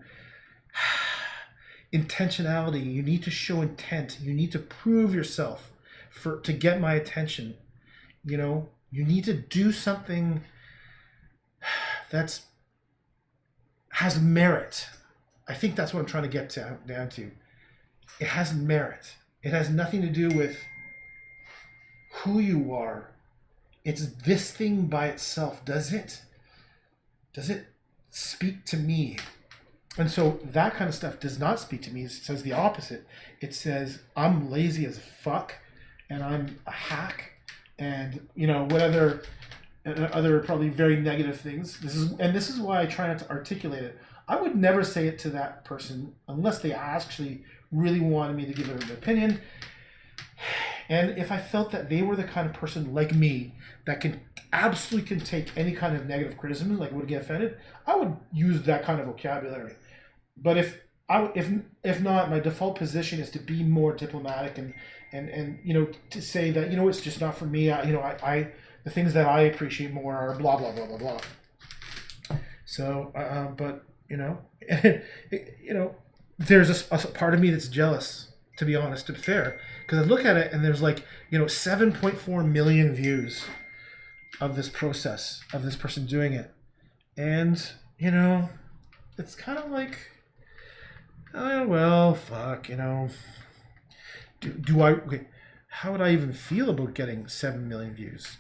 intentionality. You need to show intent. You need to prove yourself to get my attention. You know, you need to do something that's has merit. I think that's what I'm trying to get down to. It has merit. It has nothing to do with who you are. It's this thing by itself. Does it speak to me? And so that kind of stuff does not speak to me. It says the opposite. It says I'm lazy as fuck, and I'm a hack, and, you know, what other probably very negative things. This is why I try not to articulate it. I would never say it to that person unless they actually really wanted me to give them an opinion. And if I felt that they were the kind of person like me that can absolutely can take any kind of negative criticism, like would get offended, I would use that kind of vocabulary. But if not, my default position is to be more diplomatic and you know, to say that, you know, it's just not for me. I the things that I appreciate more are blah blah blah blah blah. So, but you know, you know, there's a part of me that's jealous, to be honest, to be fair, because I look at it and there's like, you know, 7.4 million views of this process of this person doing it, and you know, it's kind of like, oh well, fuck, you know. Do I? Okay, how would I even feel about getting 7 million views?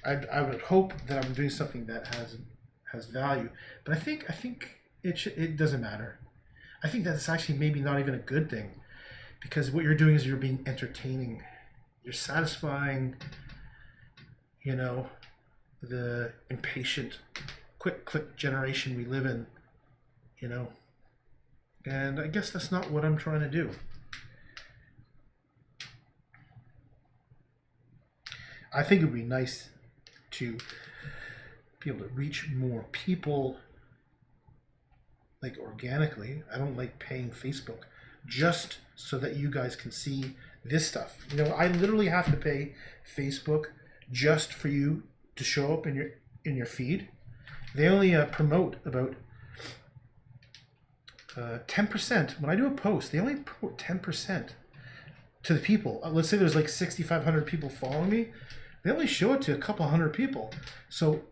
I would hope that I'm doing something that has value, but I think it doesn't matter. I think that's actually maybe not even a good thing, because what you're doing is you're being entertaining, you're satisfying, you know, the impatient, quick click generation we live in, you know, and I guess that's not what I'm trying to do. I think it would be nice to be able to reach more people, like organically. I don't like paying Facebook just so that you guys can see this stuff. You know, I literally have to pay Facebook just for you to show up in your feed. They only promote about 10%. When I do a post, they only promote 10% to the people. Let's say there's like 6,500 people following me. They only show it to a couple hundred people. So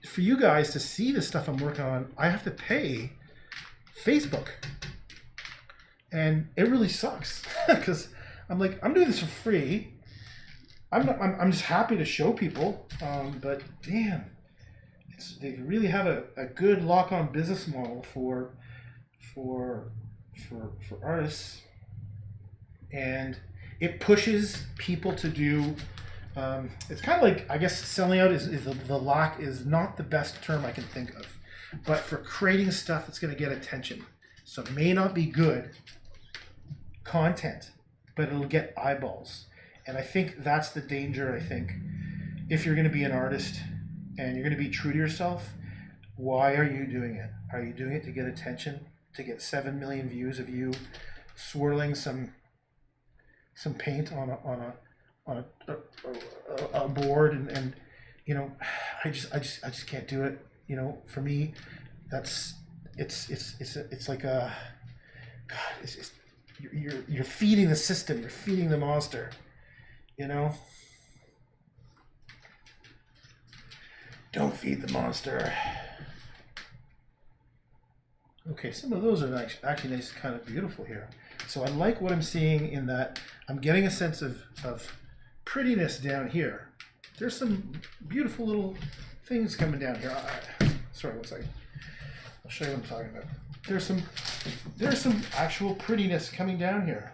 for you guys to see the stuff I'm working on, I have to pay Facebook. And it really sucks because I'm like, I'm doing this for free. I'm just happy to show people. But damn, they really have a good lock-on business model for artists, and it pushes people to do. It's kind of like, I guess selling out is the lock is not the best term I can think of, but for creating stuff that's going to get attention. So it may not be good content, but it'll get eyeballs. And I think that's the danger. I think if you're going to be an artist and you're going to be true to yourself, why are you doing it? Are you doing it to get attention? To get 7 million views of you swirling some paint on a board, and you know, I just can't do it. You know, for me, that's it's like a God. You're feeding the system. You're feeding the monster. You know, don't feed the monster. Okay, some of those are actually nice, kind of beautiful here. So I like what I'm seeing in that I'm getting a sense of prettiness down here. There's some beautiful little things coming down here. Sorry, one second. I'll show you what I'm talking about. There's some actual prettiness coming down here.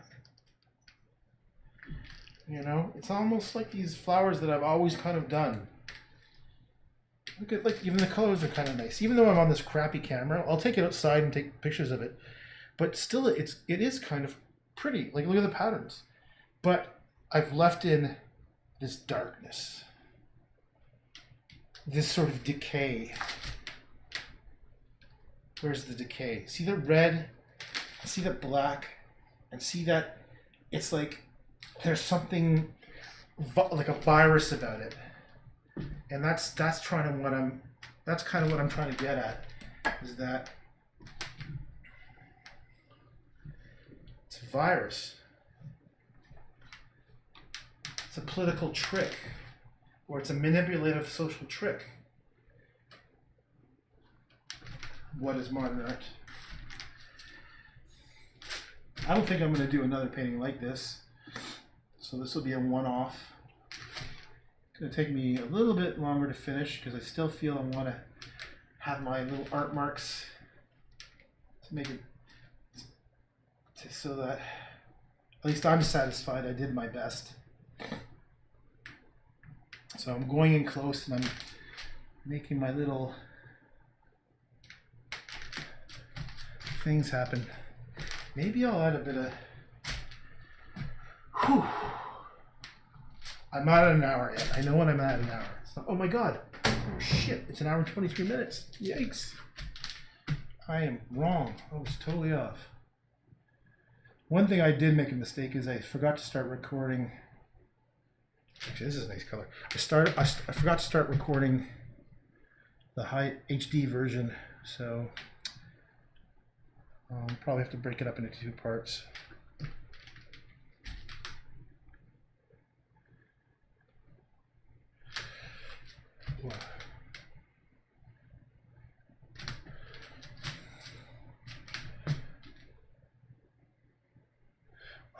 You know, it's almost like these flowers that I've always kind of done. Look at, like, even the colors are kind of nice. Even though I'm on this crappy camera, I'll take it outside and take pictures of it. But still, it is kind of pretty. Like, look at the patterns. But I've left in this darkness, this sort of decay. Where's the decay? See the red, see the black, and see that it's like there's something like a virus about it. And that's kind of what I'm trying to get at, is that it's a virus. It's a political trick, or it's a manipulative social trick. What is modern art? I don't think I'm going to do another painting like this, so this will be a one-off. It's going to take me a little bit longer to finish because I still feel I want to have my little art marks to make it so that at least I'm satisfied I did my best. So I'm going in close and I'm making my little things happen. Maybe I'll add a bit of I'm not at an hour yet. I know when I'm at an hour. So, oh my god. Oh shit, it's an hour and 23 minutes. Yikes. I am wrong. I was totally off. One thing I did make a mistake is I forgot to start recording. Actually, this is a nice color. I forgot to start recording the high HD version, so probably have to break it up into 2 parts. Wow.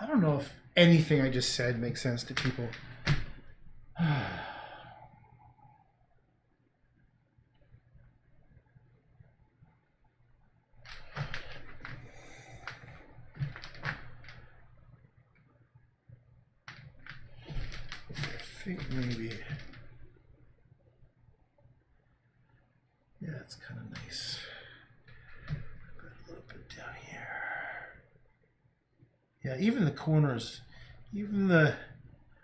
I don't know if anything I just said makes sense to people. I think maybe, yeah, it's kind of nice. Put a little bit down here. Yeah, even the corners,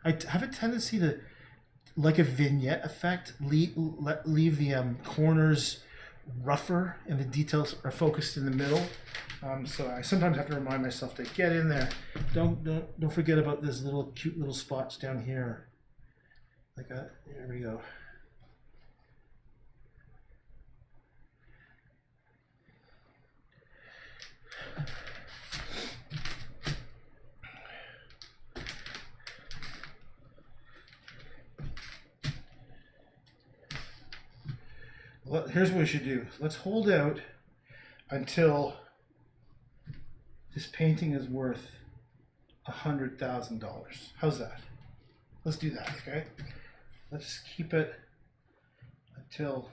I have a tendency to, like a vignette effect, leave the corners rougher and the details are focused in the middle. So I sometimes have to remind myself to get in there. Don't forget about these little cute little spots down here. Like that. There we go. Well, here's what we should do. Let's hold out until this painting is worth $100,000. How's that? Let's do that, okay? Let's keep it until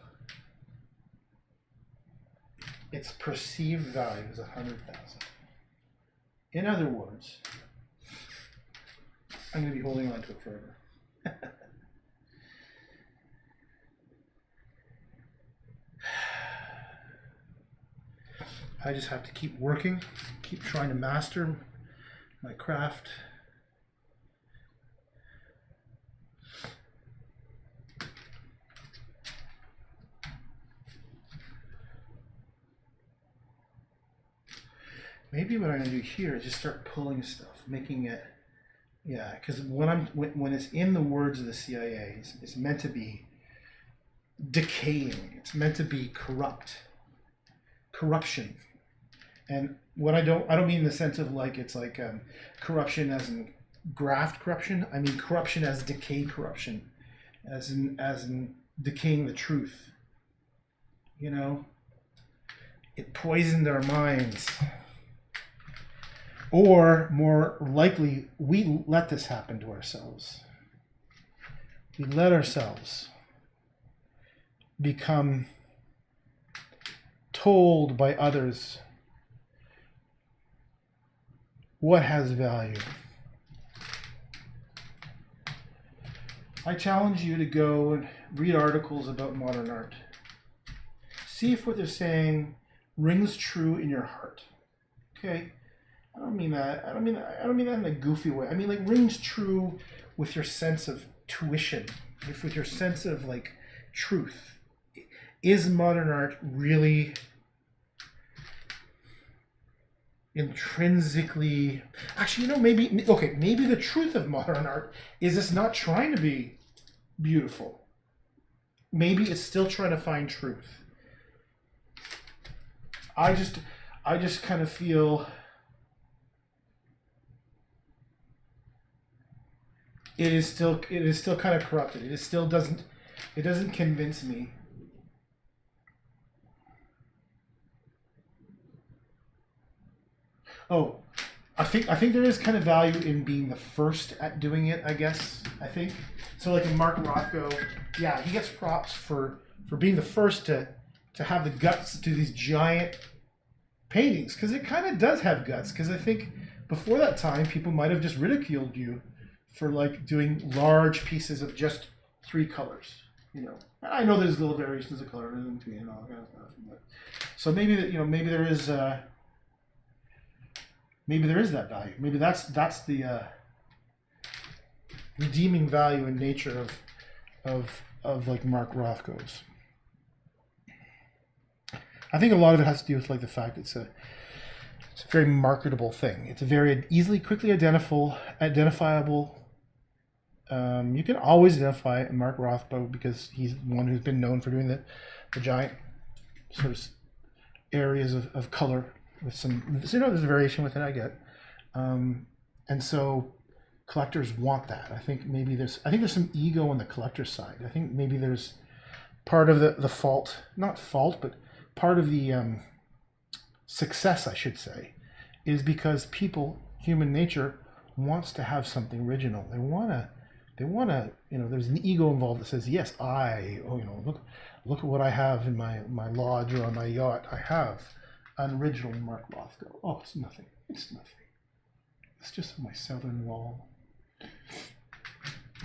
its perceived value is 100,000. In other words, I'm going to be holding on to it forever. I just have to keep working, keep trying to master my craft. Maybe what I'm going to do here is just start pulling stuff, making it, yeah, because when it's in the words of the CIA, it's meant to be decaying. It's meant to be corruption. And what I don't mean in the sense of like it's like corruption as in graft corruption. I mean corruption as decay corruption, as in decaying the truth. You know, it poisoned our minds. Or more likely, we let this happen to ourselves. We let ourselves become told by others what has value. I challenge you to go and read articles about modern art. See if what they're saying rings true in your heart. Okay? I don't mean that in a goofy way. I mean like rings true with your sense of tuition, with your sense of like truth. Is modern art really intrinsically, actually, you know, maybe the truth of modern art is it's not trying to be beautiful. Maybe it's still trying to find truth. I just kind of feel it is still kind of corrupted. It doesn't convince me. Oh, I think there is kind of value in being the first at doing it, I guess. I think. So like in Mark Rothko, yeah, he gets props for being the first to have the guts to do these giant paintings, because it kind of does have guts, because I think before that time people might have just ridiculed you for like doing large pieces of just 3 colors, you know. I know there's little variations of colorism and all that kind of stuff, but so maybe that, you know, maybe there is that value. Maybe that's the redeeming value and nature of like Mark Rothko's. I think a lot of it has to do with like the fact it's a very marketable thing. It's a very easily, quickly identifiable. You can always identify Mark Rothko because he's one who's been known for doing the giant sort of areas of color with some, so, there's a variation with it, I get. And so collectors want that. I think there's some ego on the collector side. I think maybe there's part of the fault, not fault, but part of the success, I should say, is because human nature wants to have something original. They want to, there's an ego involved that says, yes, look at what I have in my lodge or on my yacht. I have an original Mark Rothko. Oh, it's nothing. It's nothing. It's just my southern wall.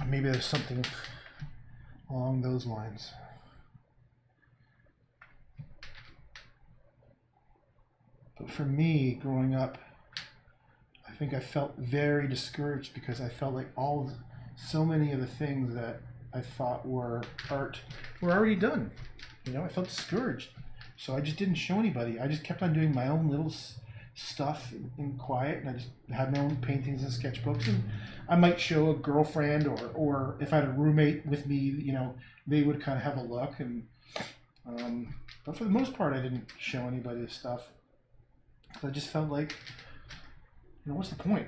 Maybe there's something along those lines. But for me, growing up, I think I felt very discouraged because I felt like so many of the things that I thought were art were already done. I felt discouraged. So I just didn't show anybody. I just kept on doing my own little stuff in quiet, and I just had my own paintings and sketchbooks. And I might show a girlfriend, or if I had a roommate with me, they would kind of have a look. And but for the most part, I didn't show anybody this stuff. I just felt like, what's the point?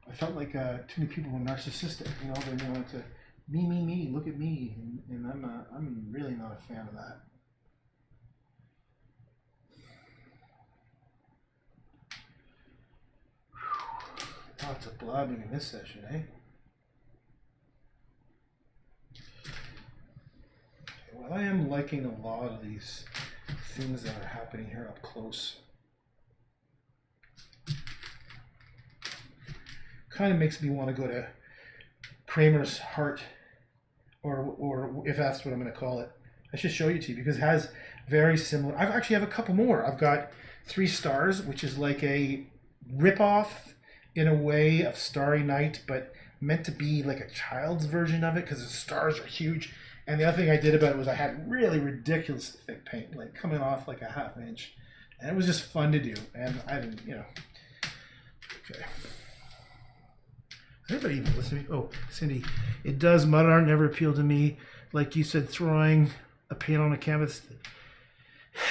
I felt like too many people were narcissistic. They wanted to me, look at me, and I'm really not a fan of that. Lots of blabbing in this session, eh? Well, I am liking a lot of these things that are happening here up close. Kind of makes me want to go to Kramer's Heart, or if that's what I'm going to call it. I should show you to you because it has very similar. I actually have a couple more. I've got 3 Stars, which is like a ripoff in a way of Starry Night, but meant to be like a child's version of it because the stars are huge. And the other thing I did about it was I had really ridiculous thick paint, like coming off like a ½ inch. And it was just fun to do. And I didn't, Okay. Does anybody even listen to me? Oh, Cindy, it does. Mud art never appealed to me. Like you said, throwing a paint on a canvas.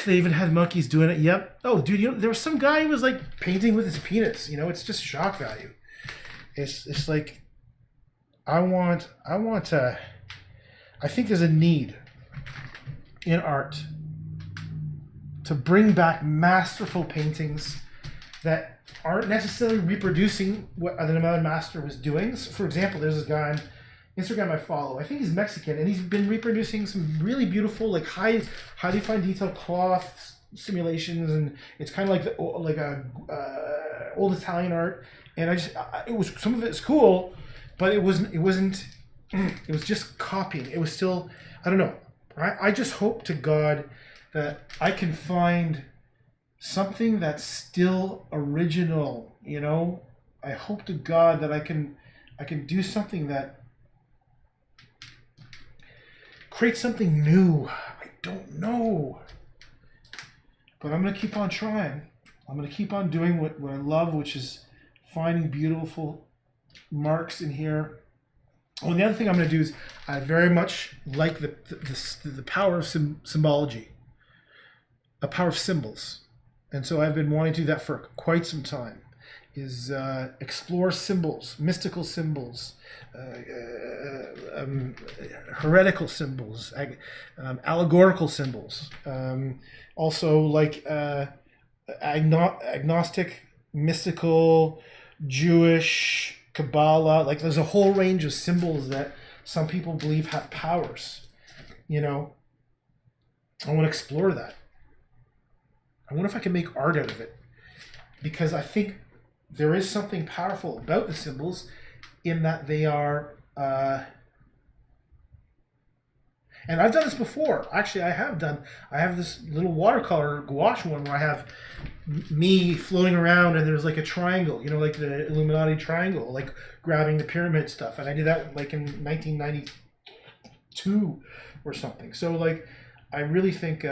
They even had monkeys doing it. Yep. Oh, dude, there was some guy who was like painting with his penis. It's just shock value. It's like, I think there's a need in art to bring back masterful paintings that aren't necessarily reproducing what another master was doing. So for example, there's this guy on Instagram I follow. I think he's Mexican, and he's been reproducing some really beautiful, like highly fine detail cloth simulations, and it's kind of like old Italian art. And some of it's cool, but it wasn't. It was just copying. It was still, I don't know. I just hope to God that I can find something that's still original. I hope to God that I can do something that creates something new. I don't know, but I'm gonna keep on trying. I'm gonna keep on doing what I love, which is finding beautiful marks in here. Oh, and the other thing I'm going to do is I very much like the power of symbology, a power of symbols. And so I've been wanting to do that for quite some time, is explore symbols, mystical symbols, heretical symbols, allegorical symbols, also like agnostic, mystical, Jewish, Kabbalah. Like there's a whole range of symbols that some people believe have powers. I want to explore that. I wonder if I can make art out of it, because I think there is something powerful about the symbols in that they are And I've done this before. Actually, I have this little watercolor gouache one where I have me floating around and there's like a triangle, you know, like the Illuminati triangle, like grabbing the pyramid stuff. And I did that like in 1992 or something. So like, I really think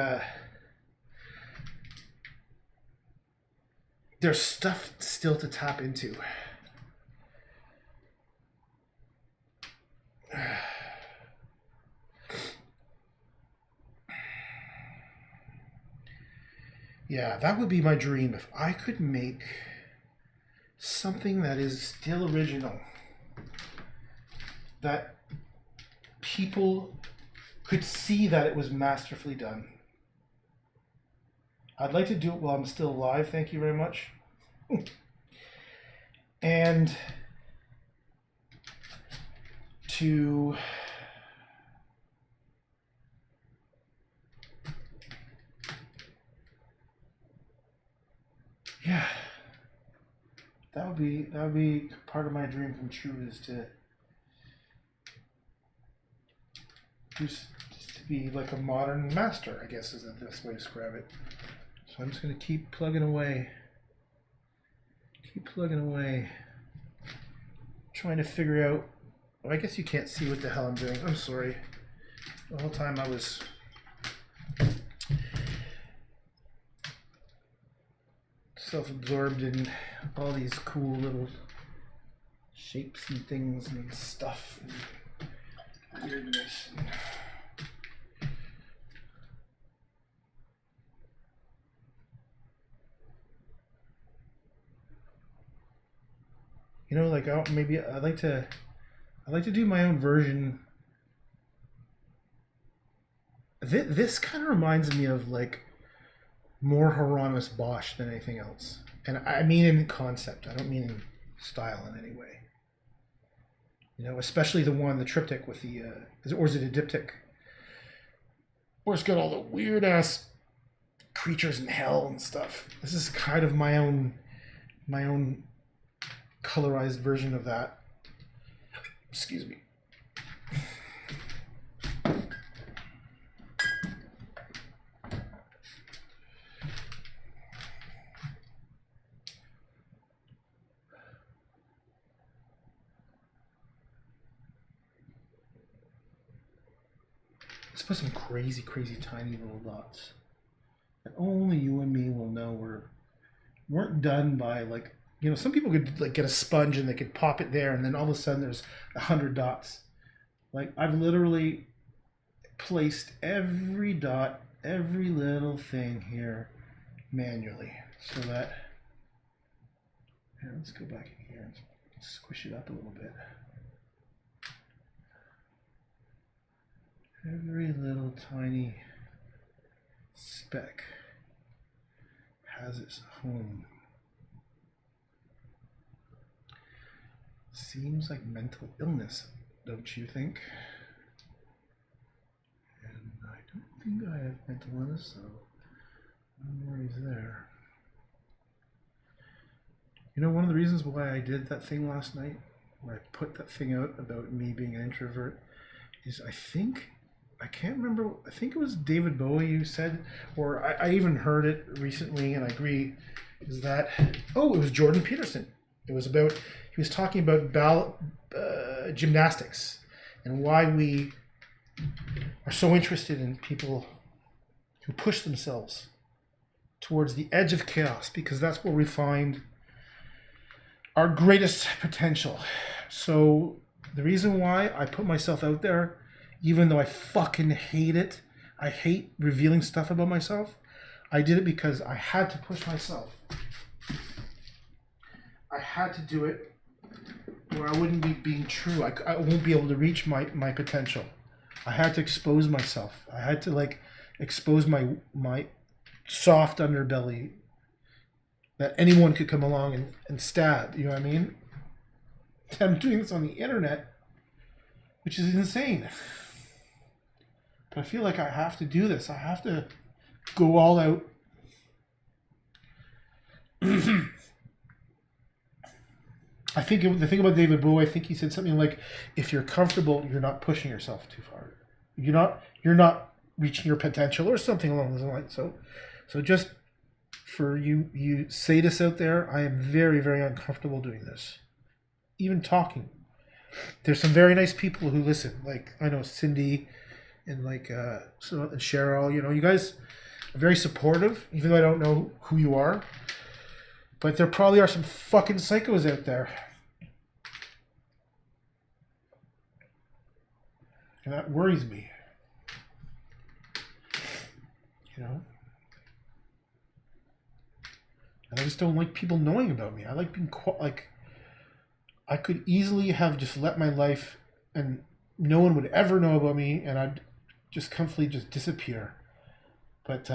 there's stuff still to tap into. Yeah, that would be my dream if I could make something that is still original, that people could see that it was masterfully done. I'd like to do it while I'm still alive, thank you very much. And to yeah, that would be part of my dream come true, is to just to be like a modern master, I guess is the best way to describe it. So I'm just gonna keep plugging away, trying to figure out. Well, I guess you can't see what the hell I'm doing. I'm sorry. The whole time I was self-absorbed in all these cool little shapes and things and stuff and weirdness. You know, like maybe I'd like to do my own version. This kind of reminds me of like more Hieronymus Bosch than anything else. And I mean in concept. I don't mean in style in any way. You know, especially the triptych with the, or is it a diptych? Where it's got all the weird ass creatures in hell and stuff. This is kind of my own colorized version of that. Excuse me. Let's put some crazy tiny little dots that only you and me will know weren't done by, like, you know, some people could like get a sponge and they could pop it there and then all of a sudden there's 100 dots. Like, I've literally placed every dot, every little thing here manually, so that, here, let's go back in here and squish it up a little bit. Every little tiny speck has its home. Seems like mental illness, don't you think? And I don't think I have mental illness, so no worries there. You know, one of the reasons why I did that thing last night, where I put that thing out about me being an introvert, is I can't remember, I think it was David Bowie who said, or I even heard it recently and I agree, is that, oh, it was Jordan Peterson. It was about, he was talking about gymnastics and why we are so interested in people who push themselves towards the edge of chaos, because that's where we find our greatest potential. So the reason why I put myself out there, even though I fucking hate it, I hate revealing stuff about myself, I did it because I had to push myself. I had to do it where I wouldn't be being true. I won't be able to reach my potential. I had to expose myself. I had to like expose my soft underbelly that anyone could come along and stab, you know what I mean? I'm doing this on the internet, which is insane. But I feel like I have to do this. I have to go all out. I think the thing about David Bowie, I think he said something like, if you're comfortable, you're not pushing yourself too far. You're you're not reaching your potential or something along those lines. So just for you sadists out there, I am very, very uncomfortable doing this. Even talking. There's some very nice people who listen. Like I know Cindy and like and Cheryl. You know, you guys are very supportive, even though I don't know who you are. But there probably are some fucking psychos out there. And that worries me. You know? And I just don't like people knowing about me. I like being like, I could easily have just let my life and no one would ever know about me and I'd just comfortably just disappear. But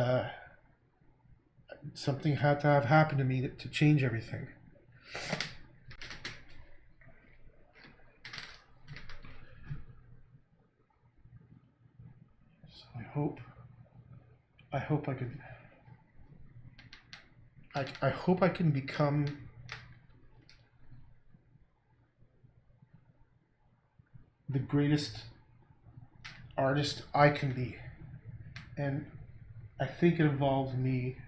something had to have happened to me to change everything. So I hope I can. I hope I can become the greatest artist I can be. And I think it involves me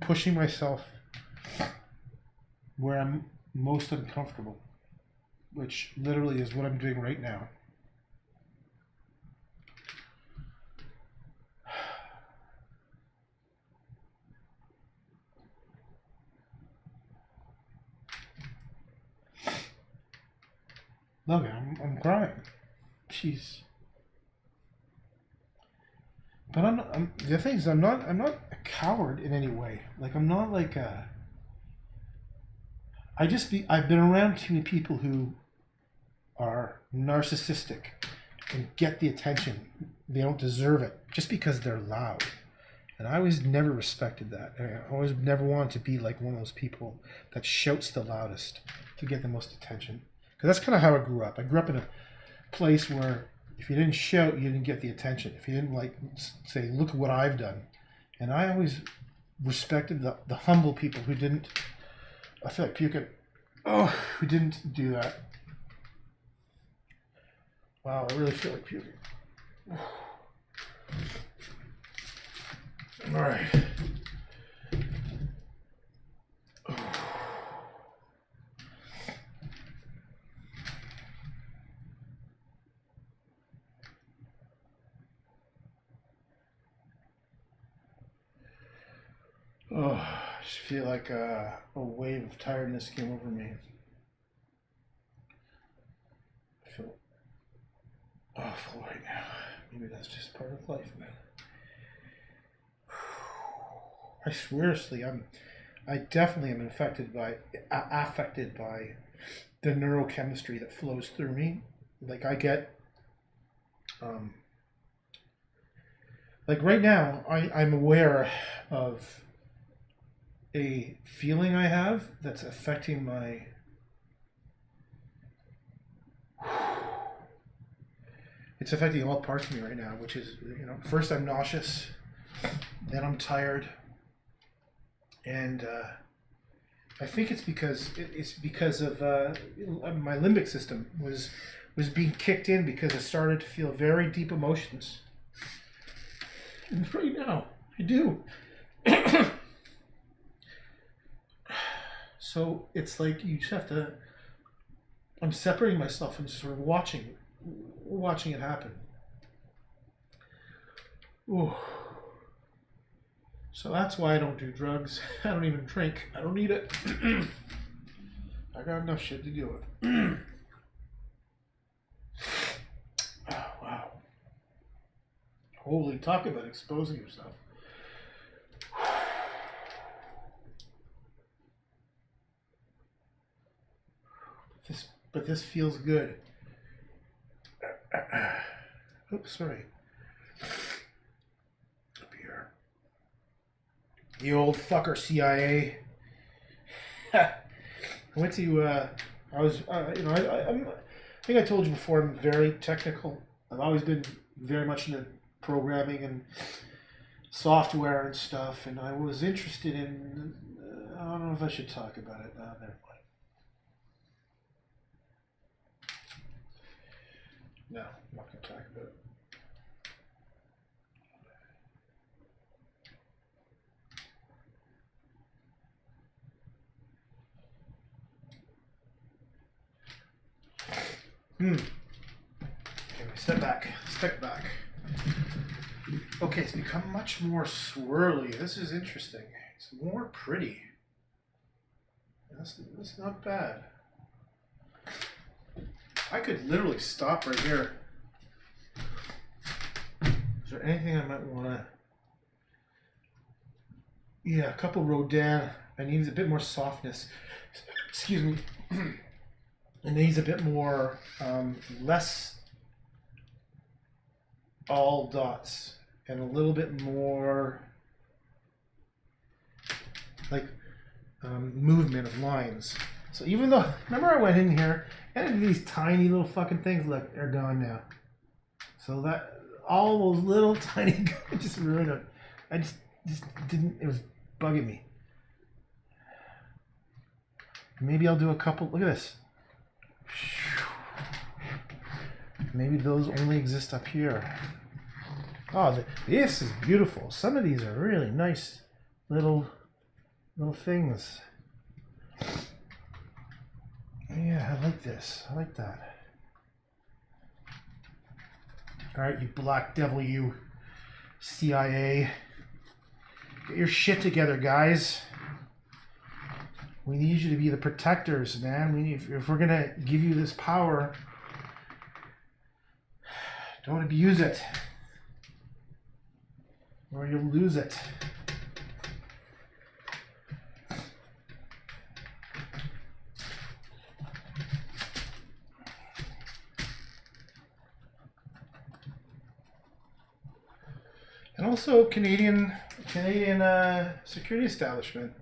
pushing myself where I'm most uncomfortable, which literally is what I'm doing right now. Look, I'm crying. Jeez. But the thing is, I'm not a coward in any way. Like I'm not like a. I've been around too many people who are narcissistic and get the attention. They don't deserve it just because they're loud. And I always never respected that. I always never wanted to be like one of those people that shouts the loudest to get the most attention. Because that's kind of how I grew up. I grew up in a place where if you didn't shout, you didn't get the attention. If you didn't like say, look at what I've done. And I always respected the humble people who didn't, I feel like puking, who didn't do that. Wow, I really feel like puking. All right. Oh, I just feel like a wave of tiredness came over me. I feel awful right now. Maybe that's just part of life, man. I seriously, I definitely am affected by the neurochemistry that flows through me. Like I get, like right now, I'm aware of a feeling I have that's affecting my it's affecting all parts of me right now, which is, you know, first I'm nauseous, then I'm tired, and I think it's because of my limbic system was being kicked in because I started to feel very deep emotions. And right now, I do. So it's like you just have to. I'm separating myself and sort of watching it happen. Ooh. So that's why I don't do drugs. I don't even drink. I don't need it. I got enough shit to do it. Oh, wow. Holy, talk about exposing yourself. But this feels good. Oops, sorry. Up here. The old fucker CIA. I went to, I was, you know, I think I told you before, I'm very technical. I've always been very much into programming and software and stuff, and I was interested in, I don't know if I should talk about it. Never mind. No, I'm not going to talk about it. Okay, step back. Okay, it's become much more swirly. This is interesting. It's more pretty. That's not bad. I could literally stop right here. Is there anything I might want to... Yeah, a couple Rodin. It needs a bit more softness. Excuse me. It needs a bit more, less all dots and a little bit more like movement of lines. So even though, remember I went in here and I did these tiny little fucking things, look, they're gone now. So that, all those little tiny, just ruined it. I just didn't, it was bugging me. Maybe I'll do a couple, look at this. Maybe those only exist up here. Oh, this is beautiful. Some of these are really nice little things. Yeah, I like this. I like that. All right, you black devil, you CIA. Get your shit together, guys. We need you to be the protectors, man. We need, if we're gonna give you this power, don't abuse it, or you'll lose it. And also, Canadian security establishment,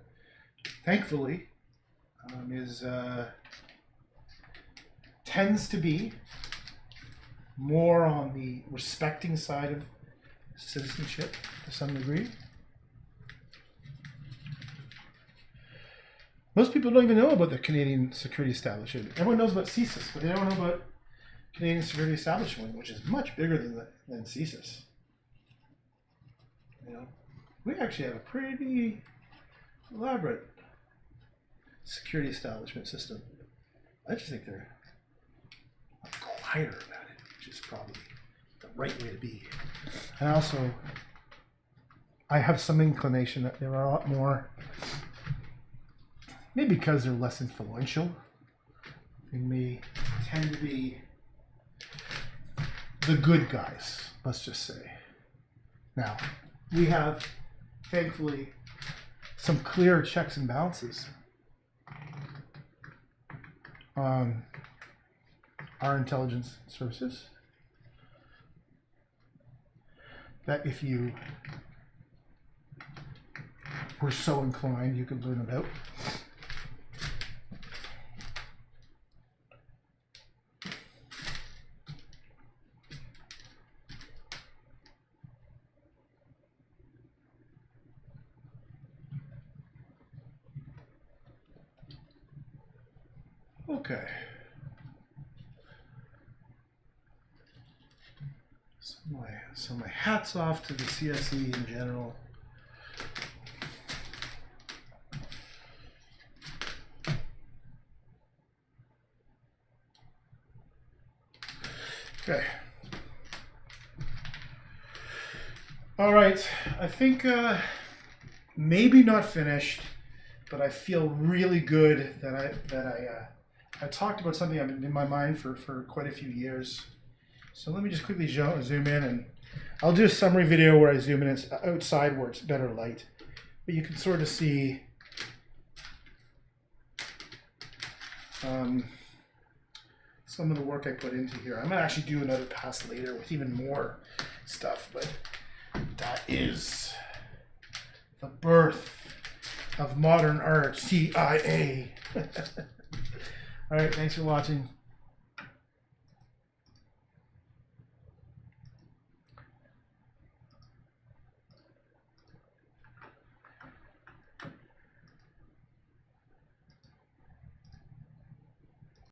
thankfully, tends to be more on the respecting side of citizenship to some degree. Most people don't even know about the Canadian security establishment. Everyone knows about CSIS, but they don't know about Canadian security establishment, which is much bigger than CSIS. You know, we actually have a pretty elaborate security establishment system. I just think they're quieter about it, which is probably the right way to be. And also, I have some inclination that there are a lot more, maybe because they're less influential, they may tend to be the good guys, let's just say. Now, we have, thankfully, some clear checks and balances on our intelligence services that if you were so inclined, you could learn about. Okay. So my hats off to the CSE in general. Okay. All right. I think maybe not finished, but I feel really good that I talked about something I've been in my mind for quite a few years. So let me just quickly zoom in, and I'll do a summary video where I zoom in outside where it's better light. But you can sort of see some of the work I put into here. I'm going to actually do another pass later with even more stuff, but that is the birth of modern art, CIA. All right, thanks for watching.